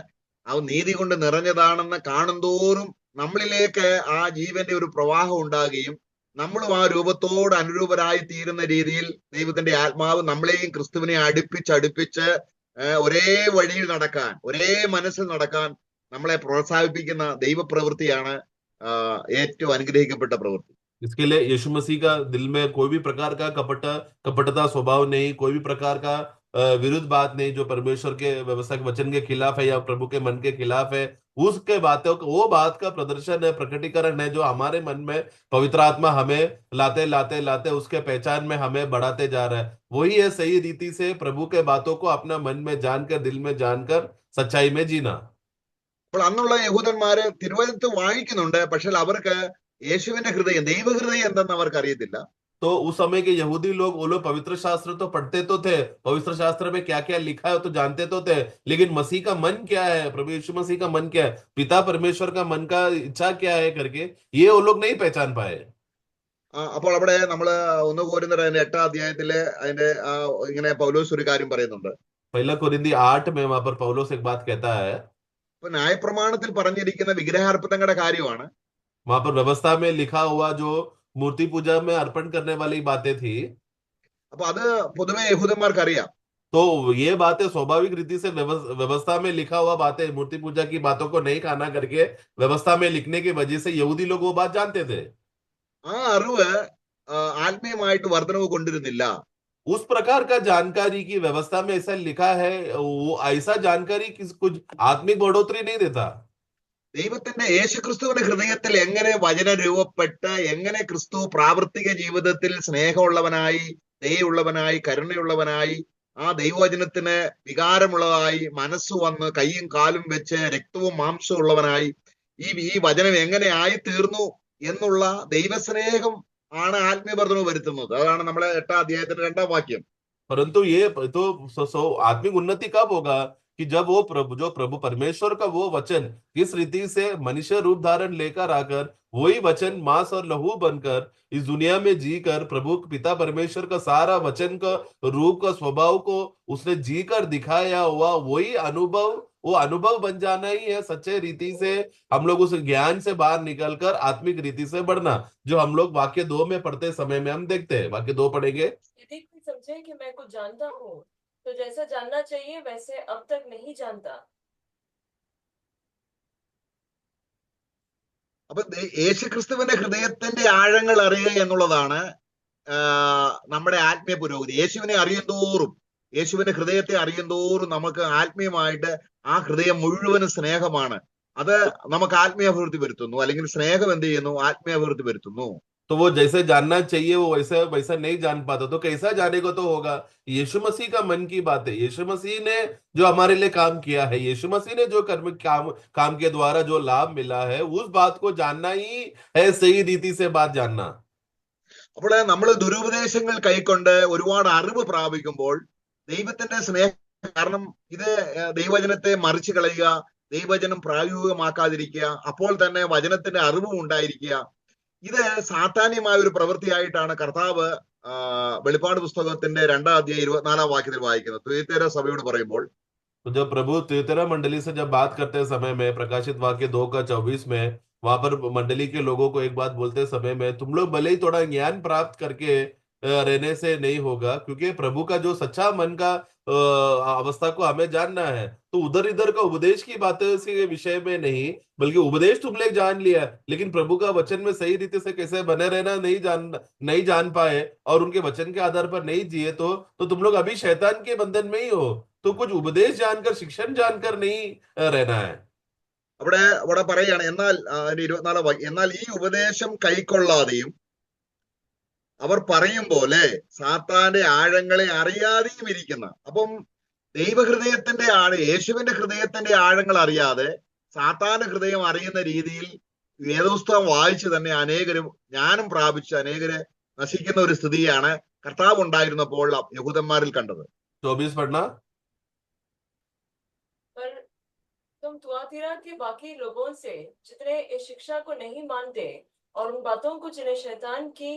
അത് നീതി കൊണ്ട് നിറഞ്ഞതാണെന്ന് കാണുന്തോറും നമ്മളിലേക്ക് ആ ജീവന്റെ ഒരു പ്രവാഹം ഉണ്ടാകുകയും നമ്മളും ആ രൂപത്തോട് അനുരൂപരായി തീരുന്ന രീതിയിൽ ദൈവത്തിന്റെ ആത്മാവ് നമ്മളെയും ക്രിസ്തുവിനെ അടുപ്പിച്ച് ഒരേ വഴിയിൽ നടക്കാൻ, ഒരേ മനസ്സിൽ നടക്കാൻ നമ്മളെ പ്രോത്സാഹിപ്പിക്കുന്ന ദൈവപ്രവൃത്തിയാണ് ഏറ്റവും അനുഗ്രഹിക്കപ്പെട്ട പ്രവൃത്തി. इसके लिए यीशु मसीह का दिल में कोई भी प्रकार का कपटता स्वभाव नहीं, कोई भी प्रकार का विरुद्ध बात नहीं जो परमेश्वर के व्यवस्था के वचन के खिलाफ है या प्रभु के मन के खिलाफ है। उसके बातों का वो बात का प्रदर्शन है, प्रकटीकरण है, जो हमारे मन में पवित्र आत्मा हमें लाते लाते लाते उसके पहचान में हमें बढ़ाते जा रहा है। वही है सही रीति से प्रभु के बातों को अपना मन में जानकर, दिल में जानकर सच्चाई में जीना। അപ്പോൾ അന്നുള്ള യഹൂദന്മാര് തിരുവചനത്തെ വായിക്കുന്നുണ്ട്, പക്ഷെ അവർക്ക് യേശുവിന്റെ ഹൃദയം, ദൈവഹൃദയം എന്തെന്ന് അവർക്ക് അറിയത്തില്ല. तो उस समय के यहूदी लोग, वो लोग पवित्र शास्त्र तो पढ़ते तो थे, पवित्र शास्त्र में क्या क्या लिखा है तो जानते तो थे, लेकिन मसीह का मन क्या है, प्रभु यीशु मसीह का मन क्या है, पिता परमेश्वर का मन का इच्छा क्या है करके ये वो लोग नहीं पहचान पाए। അപ്പോൾ അവിടെ നമ്മള് 1 കൊരിന്ത്യർ 8 അധ്യായത്തില് അതിന്റെ ഇങ്ങനെ പൗലോസ് ഒരു കാര്യം പറയുന്നുണ്ട്. पहला कुरिन्दी 8 में वहां पर पौलुस एक बात कहता है, ഇപ്പൊ ന്യായപ്രമാണത്തിൽ പറഞ്ഞിരിക്കുന്ന വിഗ്രഹാർപ്പണങ്ങളുടെ കാര്യമാണ്. वहां पर व्यवस्था में लिखा हुआ जो मूर्ति पूजा में अर्पण करने वाली बातें थी, അപ്പൊ അത് പൊതുവെ യഹൂദന്മാർക്ക് അറിയാം. तो ये बातें स्वाभाविक रीति से व्यवस्था में लिखा हुआ बातें, मूर्ति पूजा की बातों को नहीं खाना करके व्यवस्था में लिखने की वजह से यहूदी लोग वो बात जानते थे। ആ അറിവ് ആത്മീയമായിട്ട് വർധനവ് കൊണ്ടിരുന്നില്ല. उस प्रकार का जानकारी की व्यवस्था में ऐसा लिखा है, वो ऐसा जानकारी कुछ आत्मिक बढ़ोतरी नहीं देता। ദൈവത്തിന്റെ യേശുക്രിസ്തുവിന്റെ ഹൃദയത്തിൽ എങ്ങനെ വചനം രൂപപ്പെട്ട് എങ്ങനെ ക്രിസ്തു പ്രാവർത്തിക ജീവിതത്തിൽ സ്നേഹമുള്ളവനായി, ദയയുള്ളവനായി, കരുണയുള്ളവനായി, ആ ദൈവവചനത്തിന് വികാരമുള്ളതായി, മനസ്സ് വന്ന് കൈയും കാലും വെച്ച് രക്തവും മാംസവും ഉള്ളവനായി ഈ വചനം എങ്ങനെ ആയി തീർന്നു എന്നുള്ള ദൈവസ്നേഹം ആണ് ആത്മീയവർദ്ധനവ് വരുത്തുന്നത്. അതാണ് നമ്മളെ 8 അധ്യായത്തിന്റെ 2 വാക്യം. परंतु ये तो आत्मिक उन्नति कब होगा कि जब वो जो प्रभु परमेश्वर का वो वचन किस रीति से मनुष्य रूप धारण लेकर आकर वही वचन मांस और लहू बनकर इस दुनिया में जीकर प्रभु पिता परमेश्वर का सारा वचन का रूप का स्वभाव को उसने जीकर दिखाया हुआ वही अनुभव, वो अनुभव बन जाना ही है सच्चे रीति से हम लोग उस ज्ञान से बाहर निकलकर आत्मिक रीति से बढ़ना, जो हम लोग वाक्य 2 में पढ़ते समय में हम देखते हैं। वाक्य 2 पढ़ेंगे, यदि कोई समझे कि मैं कुछ जानता हूँ तो जैसा जानना चाहिए वैसे अब तक नहीं जानता। അപ്പൊ യേശുക്രിസ്തുവിന്റെ ഹൃദയത്തിന്റെ ആഴങ്ങൾ അറിയുക എന്നുള്ളതാണ് നമ്മുടെ ആത്മീയ പുരോഗതി. യേശുവിനെ അറിയുന്തോറും, യേശുവിന്റെ ഹൃദയത്തെ അറിയുന്തോറും നമുക്ക് ആത്മീയമായിട്ട് ആ ഹൃദയം മുഴുവനും സ്നേഹമാണ്. അത് നമുക്ക് ആത്മീയാഭിവൃദ്ധി വരുത്തുന്നു, അല്ലെങ്കിൽ സ്നേഹം എന്ത് ചെയ്യുന്നു, ആത്മീയാഭിവൃദ്ധി വരുത്തുന്നു. तो वो जैसे जानना चाहिए वो वैसा वैसा नहीं जान पाता, तो कैसा जानेगा? तो होगा यीशु मसीह का मन की बात है। यीशु मसीह ने जो हमारे लिए काम किया है, यीशु मसीह ने जो काम के द्वारा जो लाभ मिला है, उस बात को जानना ही है सही रीति से बात जानना। അപ്പോൾ നമ്മൾ ദുരുപദേശങ്ങൾ കൈക്കൊണ്ട് ഒരുപാട് അറിവ് പ്രാപിക്കുമ്പോൾ ദൈവത്തിന്റെ സ്നേഹം, കാരണം ഇത് ദൈവവചനത്തെ മറിച്ചു കളയുക, ദൈവവചനം പ്രായോഗികമാക്കാതിരിക്കുക, അപ്പോൾ തന്നെ വചനത്തിന്റെ അറിവും ഉണ്ടായിരിക്കുക, ഇത് സാധാന്യമായ ഒരു പ്രവൃത്തിയായിട്ടാണ് കർത്താവ് വെളിപ്പാട് പുസ്തകത്തിന്റെ 2 അധ്യായം 24 വാക്യത്തിൽ വായിക്കുന്നത്. തുയത്തേര സഭയോട് പറയുമ്പോൾ, तो जब प्रभु तिरतरा मंडली से जब बात करते समय में प्रकाशित वाक्य 2:24 में वहां पर मंडली के लोगों को एक बात बोलते समय में, तुम लोग भले ही थोड़ा ज्ञान प्राप्त करके रहने से नहीं होगा, क्योंकि प्रभु का जो सच्चा मन का अवस्था को हमें जानना है। तो उधर इधर का उपदेश की बातें के विषय में नहीं, बल्कि उपदेश तुम लोग जान लिया, लेकिन प्रभु का वचन में सही रीति से कैसे बने रहना नहीं जान पाए और उनके वचन के आधार पर नहीं जिए, तो तुम लोग अभी शैतान के बंधन में ही हो। तो कुछ उपदेश जानकर, शिक्षण जानकर नहीं रहना है। അവിടെ പറയാണ്, എന്നാൽ 24 വാക്യം, എന്നാൽ ഈ ഉപദേശം കൈക്കൊള്ളാതെയും അവർ പറയും പോലെ സാത്താന്റെ ആഴങ്ങളെ അറിയാതെയും ഇരിക്കുന്ന. അപ്പം ദൈവഹൃദയത്തിന്റെ യേശുവിന്റെ ഹൃദയത്തിന്റെ ആഴങ്ങൾ അറിയാതെ സാത്താന്റെ ഹൃദയം അറിയുന്ന രീതിയിൽ വേദപുസ്തകം വായിച്ച് തന്നെ അനേകരും ജ്ഞാനം പ്രാപിച്ച് അനേകര് നശിക്കുന്ന ഒരു സ്ഥിതിയാണ് കർത്താവ് ഉണ്ടായിരുന്നപ്പോൾ യഹൂദന്മാരിൽ കണ്ടത്. 24 पढ़ना। पर तुम तुआतीरा के बाकी लोगों से जितने इस शिक्षा को नहीं मानते और उन बातों को जिन्हें शैतान की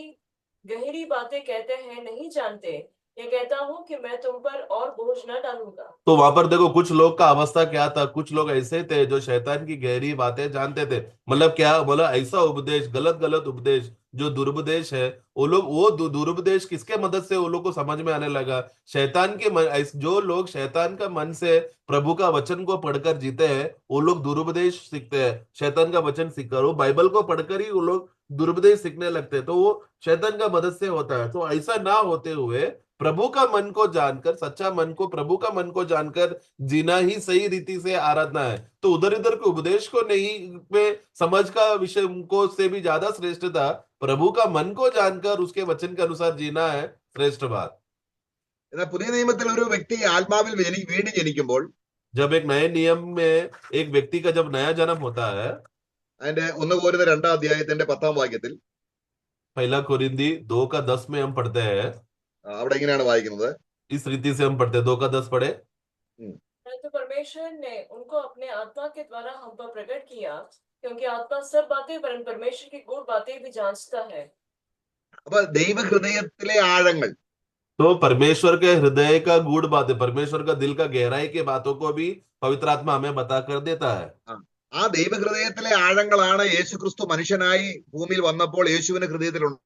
गहरी बातें कहते हैं नहीं जानते, ये कहता हूँ कि मैं तुम पर और बोझ न डालूंगा। तो वहां पर देखो कुछ लोग का अवस्था क्या था, कुछ लोग ऐसे थे जो शैतान की गहरी बातें जानते थे। मतलब क्या, मतलब ऐसा उपदेश, गलत उपदेश जो दुरुपदेश है, वो दुरुपदेश किसके मदद से वो लोग को समझ में आने लगा? शैतान के मन, जो लोग शैतान का मन से प्रभु का वचन को पढ़कर जीते हैं, वो लोग दुरुपदेश सीखते हैं। शैतान का वचन सीखकर, वो बाइबल को पढ़कर ही वो लोग दुरुपदेश सीखने लगते हैं। तो वो शैतान का मदद से होता है। तो ऐसा ना होते हुए प्रभु का मन को जानकर, सच्चा मन को, प्रभु का मन को जानकर जीना ही सही रीति से आराधना है। तो उधर इधर के उपदेश को नहीं में समझ का विषय को से भी ज्यादा श्रेष्ठ था प्रभु का मन को जानकर उसके वचन के अनुसार जीना है श्रेष्ठ बात। എന്നാൽ പുതിയ നിയമത്തിൽ ഒരു വ്യക്തി ആത്മാവിൽ വീണ്ടും ജനിക്കുമ്പോൾ, जब एक नए नियम में एक व्यक्ति का जब नया जन्म होता है, അതിന്റെ 1 Korinthർ 2-ാം 10-ാം വാക്യത്തിൽ पहला कोरिंदी 2 का 10 में हम पढ़ते हैं। അവിടെ ഇങ്ങനെയാണ് വായിക്കുന്നത്. इस रीति से हम पढ़ते हैं। 2 का 10 पढ़े। ഉം. परंतु परमेश्वर ने उनको अपने आत्मा के द्वारा हम पर प्रकट किया, क्योंकि आत्मा सब बातें परम परमेश्वर की गूढ़ बातें भी जांचता है। അപ്പൊ ദൈവഹൃദയത്തിലെ ആഴങ്ങൾ, तो परमेश्वर के हृदय का गूढ़ बात है, परमेश्वर का दिल का गहराई के बातों को भी पवित्र आत्मा हमें बता कर देता है। ആ ദൈവഹൃദയത്തിലെ ആഴങ്ങളാണ് യേശുക്രിസ്തു മനുഷ്യനായി ഭൂമിയിൽ വന്നപ്പോൾ യേശുവിന്റെ ഹൃദയത്തിലുണ്ട്.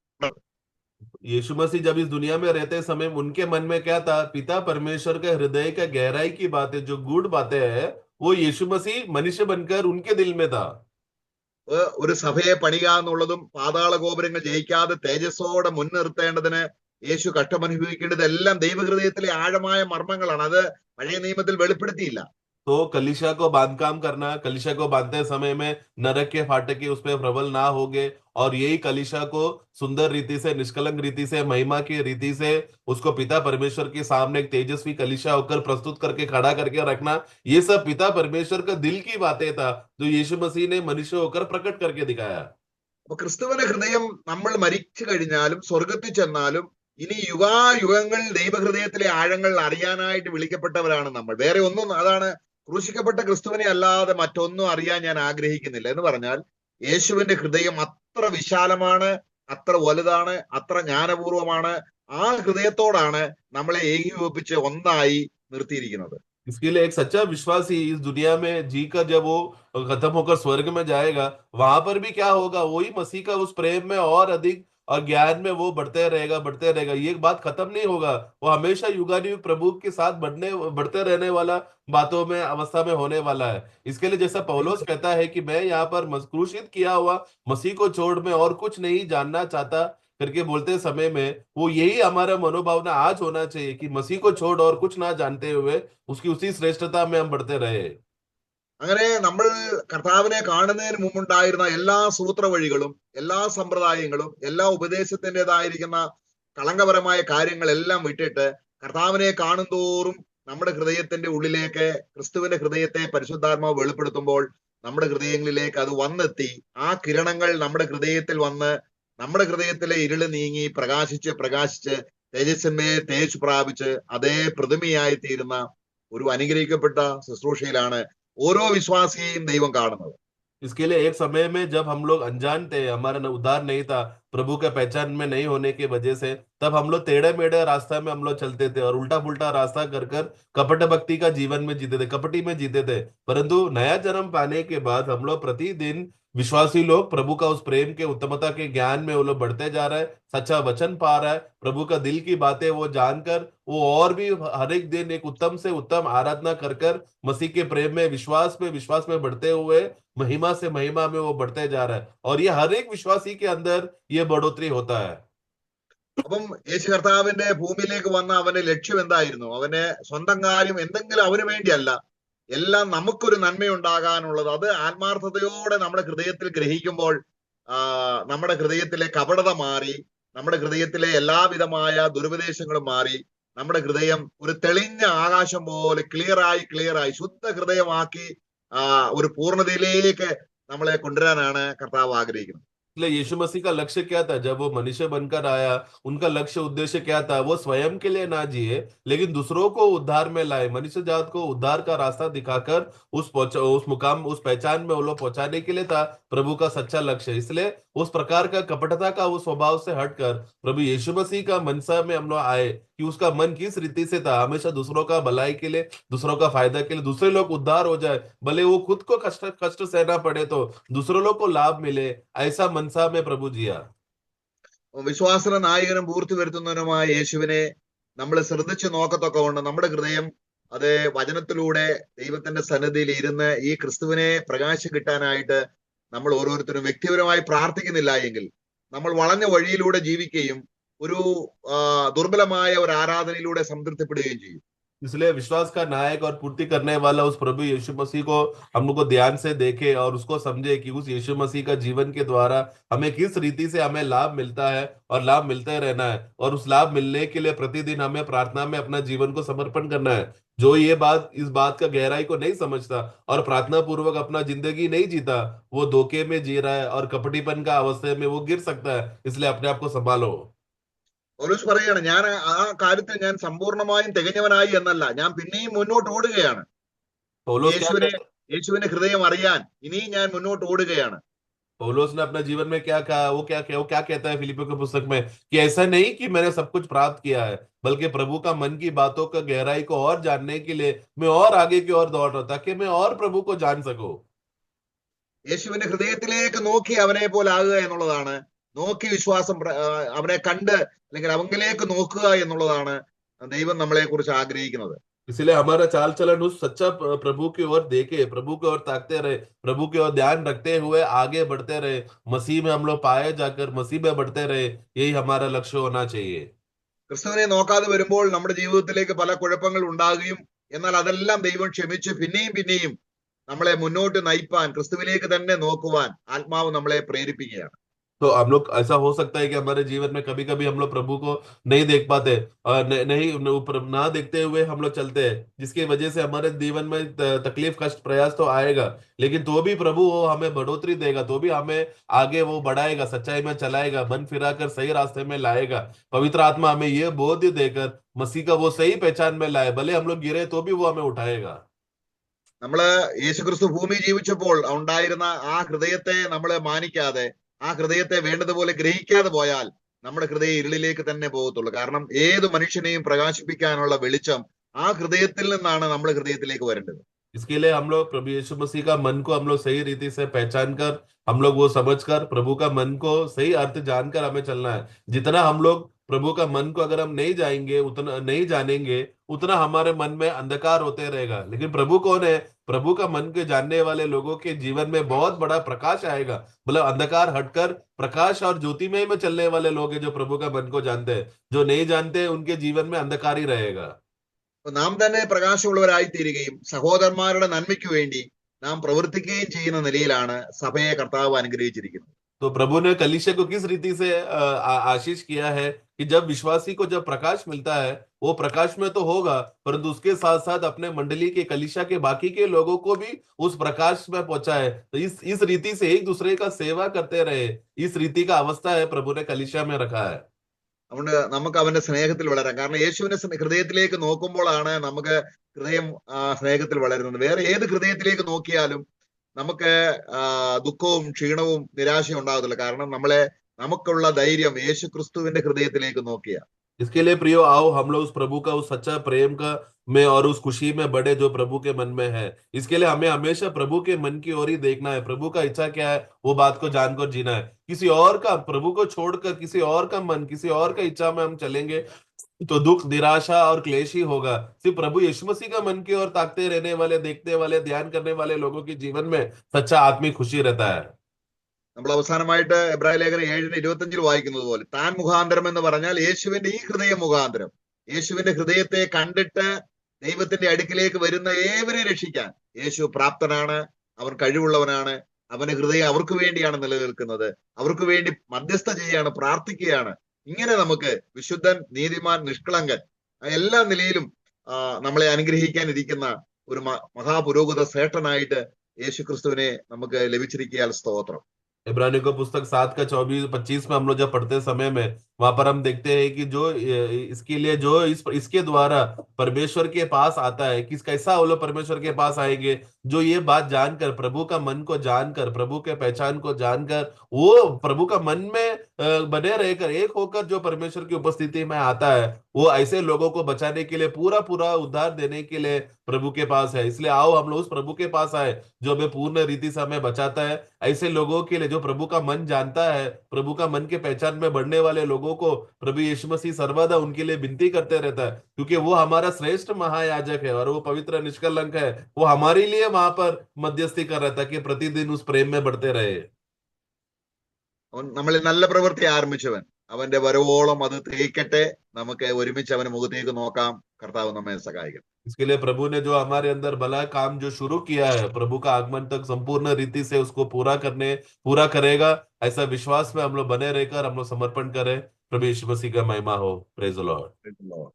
यीशु मसीह जब इस दुनिया में रहते समय उनके मन में क्या था? पिता परमेश्वर के हृदय का गहराई की बातें, जो गूढ़ बातें हैं, वो यीशु मसीह मनुष्य बनकर उनके दिल में था। ഒരു സഭയെ പണിയുക എന്നുള്ളതും പാതാള ഗോപുരങ്ങൾ ജയിക്കാതെ തേജസ്സോടെ മുൻനിർത്തേണ്ടതിന് യേശു കഷ്ടമനുഭവിക്കേണ്ടത് എല്ലാം ദൈവഹൃദയത്തിലെ ആഴമായ മർമ്മങ്ങളാണ്. അത് പഴയ നിയമത്തിൽ വെളിപ്പെടുത്തിയില്ല. तो कलीसिया को बांधकाम करना, कलीसिया को बांधते समय में नरक के फाटक के उस पर प्रबल ना होगे, और यही कलीसिया को सुंदर रीति से, निष्कलंक रीति से, महिमा की रीति से उसको पिता परमेश्वर के सामने एक तेजस्वी कलीसिया होकर प्रस्तुत करके खड़ा करके रखना, ये सब पिता परमेश्वर का दिल की बातें था, जो यीशु मसीह ने मनुष्य होकर प्रकट करके दिखाया। അപ്പൊ ക്രിസ്തുവിന്റെ ഹൃദയം നമ്മൾ മരിച്ചു കഴിഞ്ഞാലും സ്വർഗത്തിൽ ചെന്നാലും ഇനി യുഗായുഗങ്ങൾ ദൈവഹൃദയത്തിലെ ആഴങ്ങൾ അറിയാനായിട്ട് വിളിക്കപ്പെട്ടവരാണ് നമ്മൾ. വേറെ ഒന്നും, അതാണ് ക്രൂശിക്കപ്പെട്ട ക്രിസ്തുവിനെ അല്ലാതെ മറ്റൊന്നും അറിയാൻ ഞാൻ ആഗ്രഹിക്കുന്നില്ല എന്ന് പറഞ്ഞാൽ യേശുവിന്റെ ഹൃദയം അത്ര വിശാലമാണ്, അത്ര വലുതാണ്, അത്ര ജ്ഞാനപൂർവമാണ്. ആ ഹൃദയത്തോടാണ് നമ്മളെ ഏകീഭവിപ്പിച്ച് ഒന്നായി നിർത്തിയിരിക്കുന്നത്. इसके लिए एक सच्चा विश्वासी इस दुनिया में जीकर जब वो खत्म होकर स्वर्ग में जाएगा, वहां पर भी क्या होगा? वही मसीह का उस प्रेम में और अधिक और ज्ञान में वो बढ़ते रहेगा, बढ़ते रहेगा। ये बात खत्म नहीं होगा, वो हमेशा युगानुयुग प्रभु के साथ बढ़ते रहने वाला बातों में, अवस्था में होने वाला है। इसके लिए जैसा पौलुस कहता है कि मैं यहाँ पर क्रूसित किया हुआ मसीह को छोड़ मैं और कुछ नहीं जानना चाहता करके बोलते समय में, वो यही हमारा मनोभावना आज होना चाहिए कि मसीह को छोड़ और कुछ ना जानते हुए उसकी उसी श्रेष्ठता में हम बढ़ते रहे। അങ്ങനെ നമ്മൾ കർത്താവിനെ കാണുന്നതിന് മുമ്പുണ്ടായിരുന്ന എല്ലാ സൂത്രവഴികളും, എല്ലാ സമ്പ്രദായങ്ങളും, എല്ലാ ഉപദേശത്തിൻ്റെതായിരിക്കുന്ന കളങ്കപരമായ കാര്യങ്ങളെല്ലാം വിട്ടിട്ട് കർത്താവിനെ കാണുന്തോറും നമ്മുടെ ഹൃദയത്തിന്റെ ഉള്ളിലേക്ക് ക്രിസ്തുവിന്റെ ഹൃദയത്തെ പരിശുദ്ധാത്മാവ് വെളിപ്പെടുത്തുമ്പോൾ നമ്മുടെ ഹൃദയങ്ങളിലേക്ക് അത് വന്നെത്തി. ആ കിരണങ്ങൾ നമ്മുടെ ഹൃദയത്തിൽ വന്ന് നമ്മുടെ ഹൃദയത്തിലെ ഇരുള് നീങ്ങി പ്രകാശിച്ച് തേജസ്സന്മയെ തേജ് പ്രാപിച്ച് അതേ പ്രതിമയായി തീരുന്ന ഒരു അനുഗ്രഹിക്കപ്പെട്ട ശുശ്രൂഷയിലാണ് ഓരോ വിശ്വാസിയെയും ദൈവം കാണുന്നത്. इसके लिए एक समय में जब हम लोग अनजान थे, हमारा उद्धार नहीं था, प्रभु के पहचान में नहीं होने की वजह से, तब हम लोग टेढ़े मेढ़े रास्ता में हम लोग चलते थे और उल्टा पुल्टा रास्ता कर कपट भक्ति का जीवन में जीते थे, कपटी में जीते थे। परंतु नया जन्म पाने के बाद हम लोग प्रतिदिन विश्वासी लोग प्रभु का उस प्रेम के, उत्तमता के ज्ञान में वो लोग बढ़ते जा रहा है, सच्चा वचन पा रहा है, प्रभु का दिल की बातें वो जानकर वो और भी हर एक दिन एक उत्तम से उत्तम आराधना कर मसीह के प्रेम में, विश्वास में बढ़ते हुए महिमा से महिमा में वो बढ़ते जा रहा है। और ये हर एक विश्वासी के अंदर ये बढ़ोतरी होता है। അപ്പം യേശു കർത്താവിന്റെ ഭൂമിയിലേക്ക് വന്ന അവന്റെ ലക്ഷ്യം എന്തായിരുന്നു? അവന് സ്വന്തം കാര്യം എന്തെങ്കിലും അവന് വേണ്ടിയല്ല, എല്ലാം നമുക്കൊരു നന്മയുണ്ടാകാനുള്ളത്. അത് ആത്മാർത്ഥതയോടെ നമ്മുടെ ഹൃദയത്തിൽ ഗ്രഹിക്കുമ്പോൾ നമ്മുടെ ഹൃദയത്തിലെ കപടത മാറി, നമ്മുടെ ഹൃദയത്തിലെ എല്ലാവിധമായ ദുരുപദേശങ്ങളും മാറി, നമ്മുടെ ഹൃദയം ഒരു തെളിഞ്ഞ ആകാശം പോലെ ക്ലിയറായി ശുദ്ധ ഹൃദയമാക്കി ഒരു പൂർണ്ണതയിലേക്ക് നമ്മളെ കൊണ്ടുവരാനാണ് കർത്താവ് ആഗ്രഹിക്കുന്നത്. इसलिए यीशु मसीह का लक्ष्य क्या था? जब वो मनुष्य बनकर आया, उनका लक्ष्य उद्देश्य क्या था? वो स्वयं के लिए ना जिए, लेकिन दूसरों को उद्धार में लाए, मनुष्य जात को उद्धार का रास्ता दिखाकर उस मुकाम, उस पहचान में वो लोग पहुंचाने के लिए था प्रभु का सच्चा लक्ष्य। इसलिए उस प्रकार का कपटता का उस स्वभाव से हटकर प्रभु यीशु मसीह का मनसा में हम लोग आए कि उसका मन किस रीति से था, हमेशा दूसरों का भलाई के लिए, दूसरों का फायदा के लिए, दूसरे लोग उद्धार हो जाए, भले वो खुद को कष्ट सहना पड़े तो दूसरों लोग को लाभ मिले, ऐसा मनसा में प्रभु जिया। വിശ്വാസ നായകനും പൂർത്തി വരുത്തുന്നവനുമായ യേശുവിനെ നമ്മൾ ശ്രദ്ധിച്ചു നോക്കത്തൊക്കെ നമ്മുടെ ഹൃദയം അത് വചനത്തിലൂടെ ദൈവത്തിന്റെ സന്നിധിയിൽ ഇരുന്ന് ഈ ക്രിസ്തുവിനെ പ്രകാശം കിട്ടാനായിട്ട് നമ്മൾ ഓരോരുത്തരും വ്യക്തിപരമായി പ്രാർത്ഥിക്കുന്നില്ല എങ്കിൽ നമ്മൾ വളഞ്ഞ വഴിയിലൂടെ ജീവിക്കുകയും ഒരു ദുർബലമായ ഒരു ആരാധനയിലൂടെ സംതൃപ്തിപ്പെടുകയും ചെയ്യും. इसलिए विश्वास का नायक और पूर्ति करने वाला उस प्रभु यीशु मसीह को हम लोग को ध्यान से देखे और उसको समझे कि उस यीशु मसीह का जीवन के द्वारा हमें किस रीति से हमें लाभ मिलता है और लाभ मिलते रहना है, और उस लाभ मिलने के लिए प्रतिदिन हमें प्रार्थना में अपना जीवन को समर्पण करना है। जो ये बात इस बात का गहराई को नहीं समझता और प्रार्थना पूर्वक अपना जिंदगी नहीं जीता, वो धोखे में जी रहा है और कपटीपन का अवस्था में वो गिर सकता है। इसलिए अपने आप को संभालो। പൗലോസ് പറയാണ്, ഞാൻ ആ കാര്യത്തിൽ ഞാൻ സമ്പൂർണമായും തികഞ്ഞവനായി എന്നല്ല, ഞാൻ പിന്നെയും മുന്നോട്ട് ഓടുകയാണ്. पौलुस क्या യേശുവിനെ कहता है? യേശുവിന്റെ ഹൃദയം അറിയാൻ ഇനിയും ഞാൻ മുന്നോട്ട് ഓടുകയാണ്. पौलुस ने अपना जीवन में क्या कहा, वो क्या कहता है फिलिपियों की पुस्तक में कि ऐसा नहीं कि मैंने सब कुछ प्राप्त किया है, बल्कि प्रभु का मन की बातों का गहराई को और जानने के लिए मैं और आगे की ओर दौड़ रहा हूं, ताकि मैं और प्रभु को जान सकूं। യേശുവിന്റെ ഹൃദയത്തിലേക്ക് നോക്കി അവനെ പോലെ ആകുക എന്നുള്ളതാണ്, നോക്കി വിശ്വാസം അവനെ കണ്ട് അല്ലെങ്കിൽ അവങ്കിലേക്ക് നോക്കുക എന്നുള്ളതാണ് ദൈവം നമ്മളെ കുറിച്ച് ആഗ്രഹിക്കുന്നത്. इसलिए हमारा चाल चलन उस सच्चा प्रभु की ओर देखे, प्रभु की ओर ताकते रहे, प्रभु की ओर ध्यान रखते हुए आगे बढ़ते रहे, मसीह में हम लोग पाए जाकर मसीह में बढ़ते रहे। यही हमारा लक्ष्य होना चाहिए। ക്രിസ്തുവിനെ നോക്കാതെ വരുമ്പോൾ നമ്മുടെ ജീവിതത്തിലേക്ക് പല കുഴപ്പങ്ങൾ ഉണ്ടാകുകയും, എന്നാൽ അതെല്ലാം ദൈവം ക്ഷമിച്ച് പിന്നെയും പിന്നെയും നമ്മളെ മുന്നോട്ട് നയിപ്പാൻ, ക്രിസ്തുവിലേക്ക് തന്നെ നോക്കുവാൻ ആത്മാവ് നമ്മളെ പ്രേരിപ്പിക്കുകയാണ്. तो हम लोग ऐसा हो सकता है कि हमारे जीवन में कभी कभी हम लोग प्रभु को नहीं देख पाते और ना देखते हुए हम लोग चलते हैं, जिसकी वजह से हमारे जीवन में तकलीफ कष्ट प्रयास तो आएगा, लेकिन तो भी प्रभु वो हमें बढ़ोतरी देगा, तो भी हमें आगे वो बढ़ाएगा, सच्चाई में चलाएगा, मन फिरा कर सही रास्ते में लाएगा। पवित्र आत्मा हमें ये बोध देकर मसीह का वो सही पहचान में लाए, भले हम लोग गिरे तो भी वो हमें उठाएगा। നമ്മള് യേശുക്രിസ്തു ഭൂമി ജീവിച്ചപ്പോൾ ഉണ്ടായിരുന്ന ആ ഹൃദയത്തെ നമ്മൾ മാനിക്കാതെ, ആ ഹൃദയത്തെ വേണ്ടതുപോലെ ഗ്രഹിക്കാതെ പോയാൽ നമ്മുടെ ഹൃദയം ഇരുളിലേക്ക് തന്നെ പോകത്തുള്ളൂ. കാരണം ഏത് മനുഷ്യനെയും പ്രകാശിപ്പിക്കാനുള്ള വെളിച്ചം ആ ഹൃദയത്തിൽ നിന്നാണ് നമ്മൾ ഹൃദയത്തിലേക്ക് വരേണ്ടത്. इसके लिए हम लोग प्रभु यीशु मसीह का मन को हम लोग सही रीति से पहचान कर, हम लोग वो समझ कर प्रभु का मन को सही अर्थ जानकर हमें चलना है। जितना हम लोग प्रभु का मन को अगर हम नहीं जाएंगे, उतना नहीं जानेंगे, उतना हमारे मन में अंधकार होते रहेगा। लेकिन प्रभु कौन है? प्रभु का मन के जानने वाले लोगों के जीवन में बहुत बड़ा प्रकाश आएगा। मतलब अंधकार हटकर प्रकाश और ज्योतिमय में चलने वाले लोग हैं जो प्रभु का मन को जानते हैं। जो नहीं जानते उनके जीवन में अंधकार ही रहेगा। നാം തന്നെ പ്രകാശമുള്ളവരായി തീരുകയും സഹോദരന്മാരുടെ നന്മയ്ക്ക് വേണ്ടി നാം പ്രവർത്തിക്കുകയും ചെയ്യുന്ന നിലയിലാണ് സഭയെ കർത്താവ് അനുഗ്രഹിച്ചിരിക്കുന്നത്. तो प्रभु ने कलीसिया को किस रीति से आशीष किया है कि जब विश्वासी को जब प्रकाश मिलता है, वो प्रकाश में तो होगा, परंतु उसके साथ साथ अपने मंडली के कलीसिया के बाकी के लोगों को भी उस प्रकाश में पहुंचाए। तो इस रीति से एक दूसरे का सेवा करते रहे, इस रीति का अवस्था है प्रभु ने कलीसिया में रखा है। അതുകൊണ്ട് നമുക്ക് അവന്റെ സ്നേഹത്തിൽ വളരാം. കാരണം യേശുവിന്റെ ഹൃദയത്തിലേക്ക് നോക്കുമ്പോഴാണ് നമുക്ക് ഹൃദയം സ്നേഹത്തിൽ വളരുന്നത്. വേറെ ഏത് ഹൃദയത്തിലേക്ക് നോക്കിയാലും നമുക്ക് ദുഃഖവും ക്ഷീണവും നിരാശയും ഉണ്ടാകത്തില്ല. കാരണം നമുക്കുള്ള ധൈര്യം യേശു ക്രിസ്തുവിന്റെ ഹൃദയത്തിലേക്ക് നോക്കിയ. इसके लिए प्रियो आओ हम लोग उस प्रभु का उस सच्चा प्रेम का में और उस खुशी में बढ़े जो प्रभु के मन में है। इसके लिए हमें हमेशा प्रभु के मन की ओर ही देखना है, प्रभु का इच्छा क्या है वो बात को जानकर जीना है। किसी और का, प्रभु को छोड़कर किसी और का मन, किसी और का इच्छा में हम चलेंगे तो दुख, निराशा और क्लेश ही होगा। सिर्फ प्रभु यीशु मसीह का मन की ओर ताकते रहने वाले, देखते वाले, ध्यान करने वाले लोगों के जीवन में सच्चा आत्मिक खुशी रहता है। നമ്മൾ അവസാനമായിട്ട് എബ്രായ ലേഖനം 7:25 വായിക്കുന്നത് പോലെ, താൻ മുഖാന്തരം എന്ന് പറഞ്ഞാൽ യേശുവിന്റെ ഈ ഹൃദയ മുഖാന്തരം, യേശുവിന്റെ ഹൃദയത്തെ കണ്ടിട്ട് ദൈവത്തിന്റെ അടുക്കിലേക്ക് വരുന്ന ഏവരെ രക്ഷിക്കാൻ യേശു പ്രാപ്തനാണ്, അവൻ കഴിവുള്ളവനാണ്. അവന്റെ ഹൃദയം അവർക്ക് വേണ്ടിയാണ് നിലനിൽക്കുന്നത്, അവർക്ക് വേണ്ടി മധ്യസ്ഥ ചെയ്യാണ്, പ്രാർത്ഥിക്കുകയാണ്. ഇങ്ങനെ നമുക്ക് വിശുദ്ധൻ, നീതിമാൻ, നിഷ്കളങ്കൻ എല്ലാ നിലയിലും നമ്മളെ അനുഗ്രഹിക്കാനിരിക്കുന്ന ഒരു മഹാപുരോഹിത ശ്രേഷ്ഠനായിട്ട് യേശു ക്രിസ്തുവിനെ നമുക്ക് ലഭിച്ചിരിക്കാൻ സ്തോത്രം. इब्रानियों का पुस्तक 7 का 24-25 में हम लोग जब पढ़ते समय में वहां पर हम देखते हैं कि जो इसके लिए जो इसके द्वारा परमेश्वर के पास आता है, किस कैसा वो लोग परमेश्वर के पास आएंगे, जो ये बात जानकर, प्रभु का मन को जानकर, प्रभु के पहचान को जानकर, वो प्रभु का मन में बने रहकर एक होकर जो परमेश्वर की उपस्थिति में आता है, वो ऐसे लोगों को बचाने के लिए, पूरा पूरा उद्धार देने के लिए प्रभु के पास है। इसलिए आओ हम लोग उस प्रभु के पास आए जो हमें पूर्ण रीति से हमें बचाता है। ऐसे लोगों के लिए जो प्रभु का मन जानता है, प्रभु का मन के पहचान में बढ़ने वाले लोगों को प्रभु यीशु मसीह सर्वदा उनके लिए विनती करते रहता है, क्योंकि वो हमारा श्रेष्ठ महायाजक है और वो पवित्र निष्कलंक है। वो हमारे लिए वहां पर मध्यस्थी कर रहा था कि प्रतिदिन उस प्रेम में बढ़ते रहे। നമ്മളിൽ നല്ല പ്രവൃത്തി ആരംഭിച്ചവൻ അവന്റെ വരവോളം അത് തേക്കട്ടെ, നമുക്ക് ഒരുമിച്ച് അവന്റെ മുഖത്തേക്ക് നോക്കാം. കർത്താവ് നമ്മെ സഹായിക്കും. इसके लिए प्रभु ने जो हमारे अंदर भला काम जो शुरू किया है, प्रभु का आगमन तक संपूर्ण रीति से उसको पूरा करेगा। ऐसा विश्वास में हम लोग बने रहकर हम लोग समर्पण करें। प्रभु यीशु मसीह का महिमा हो। Praise the Lord.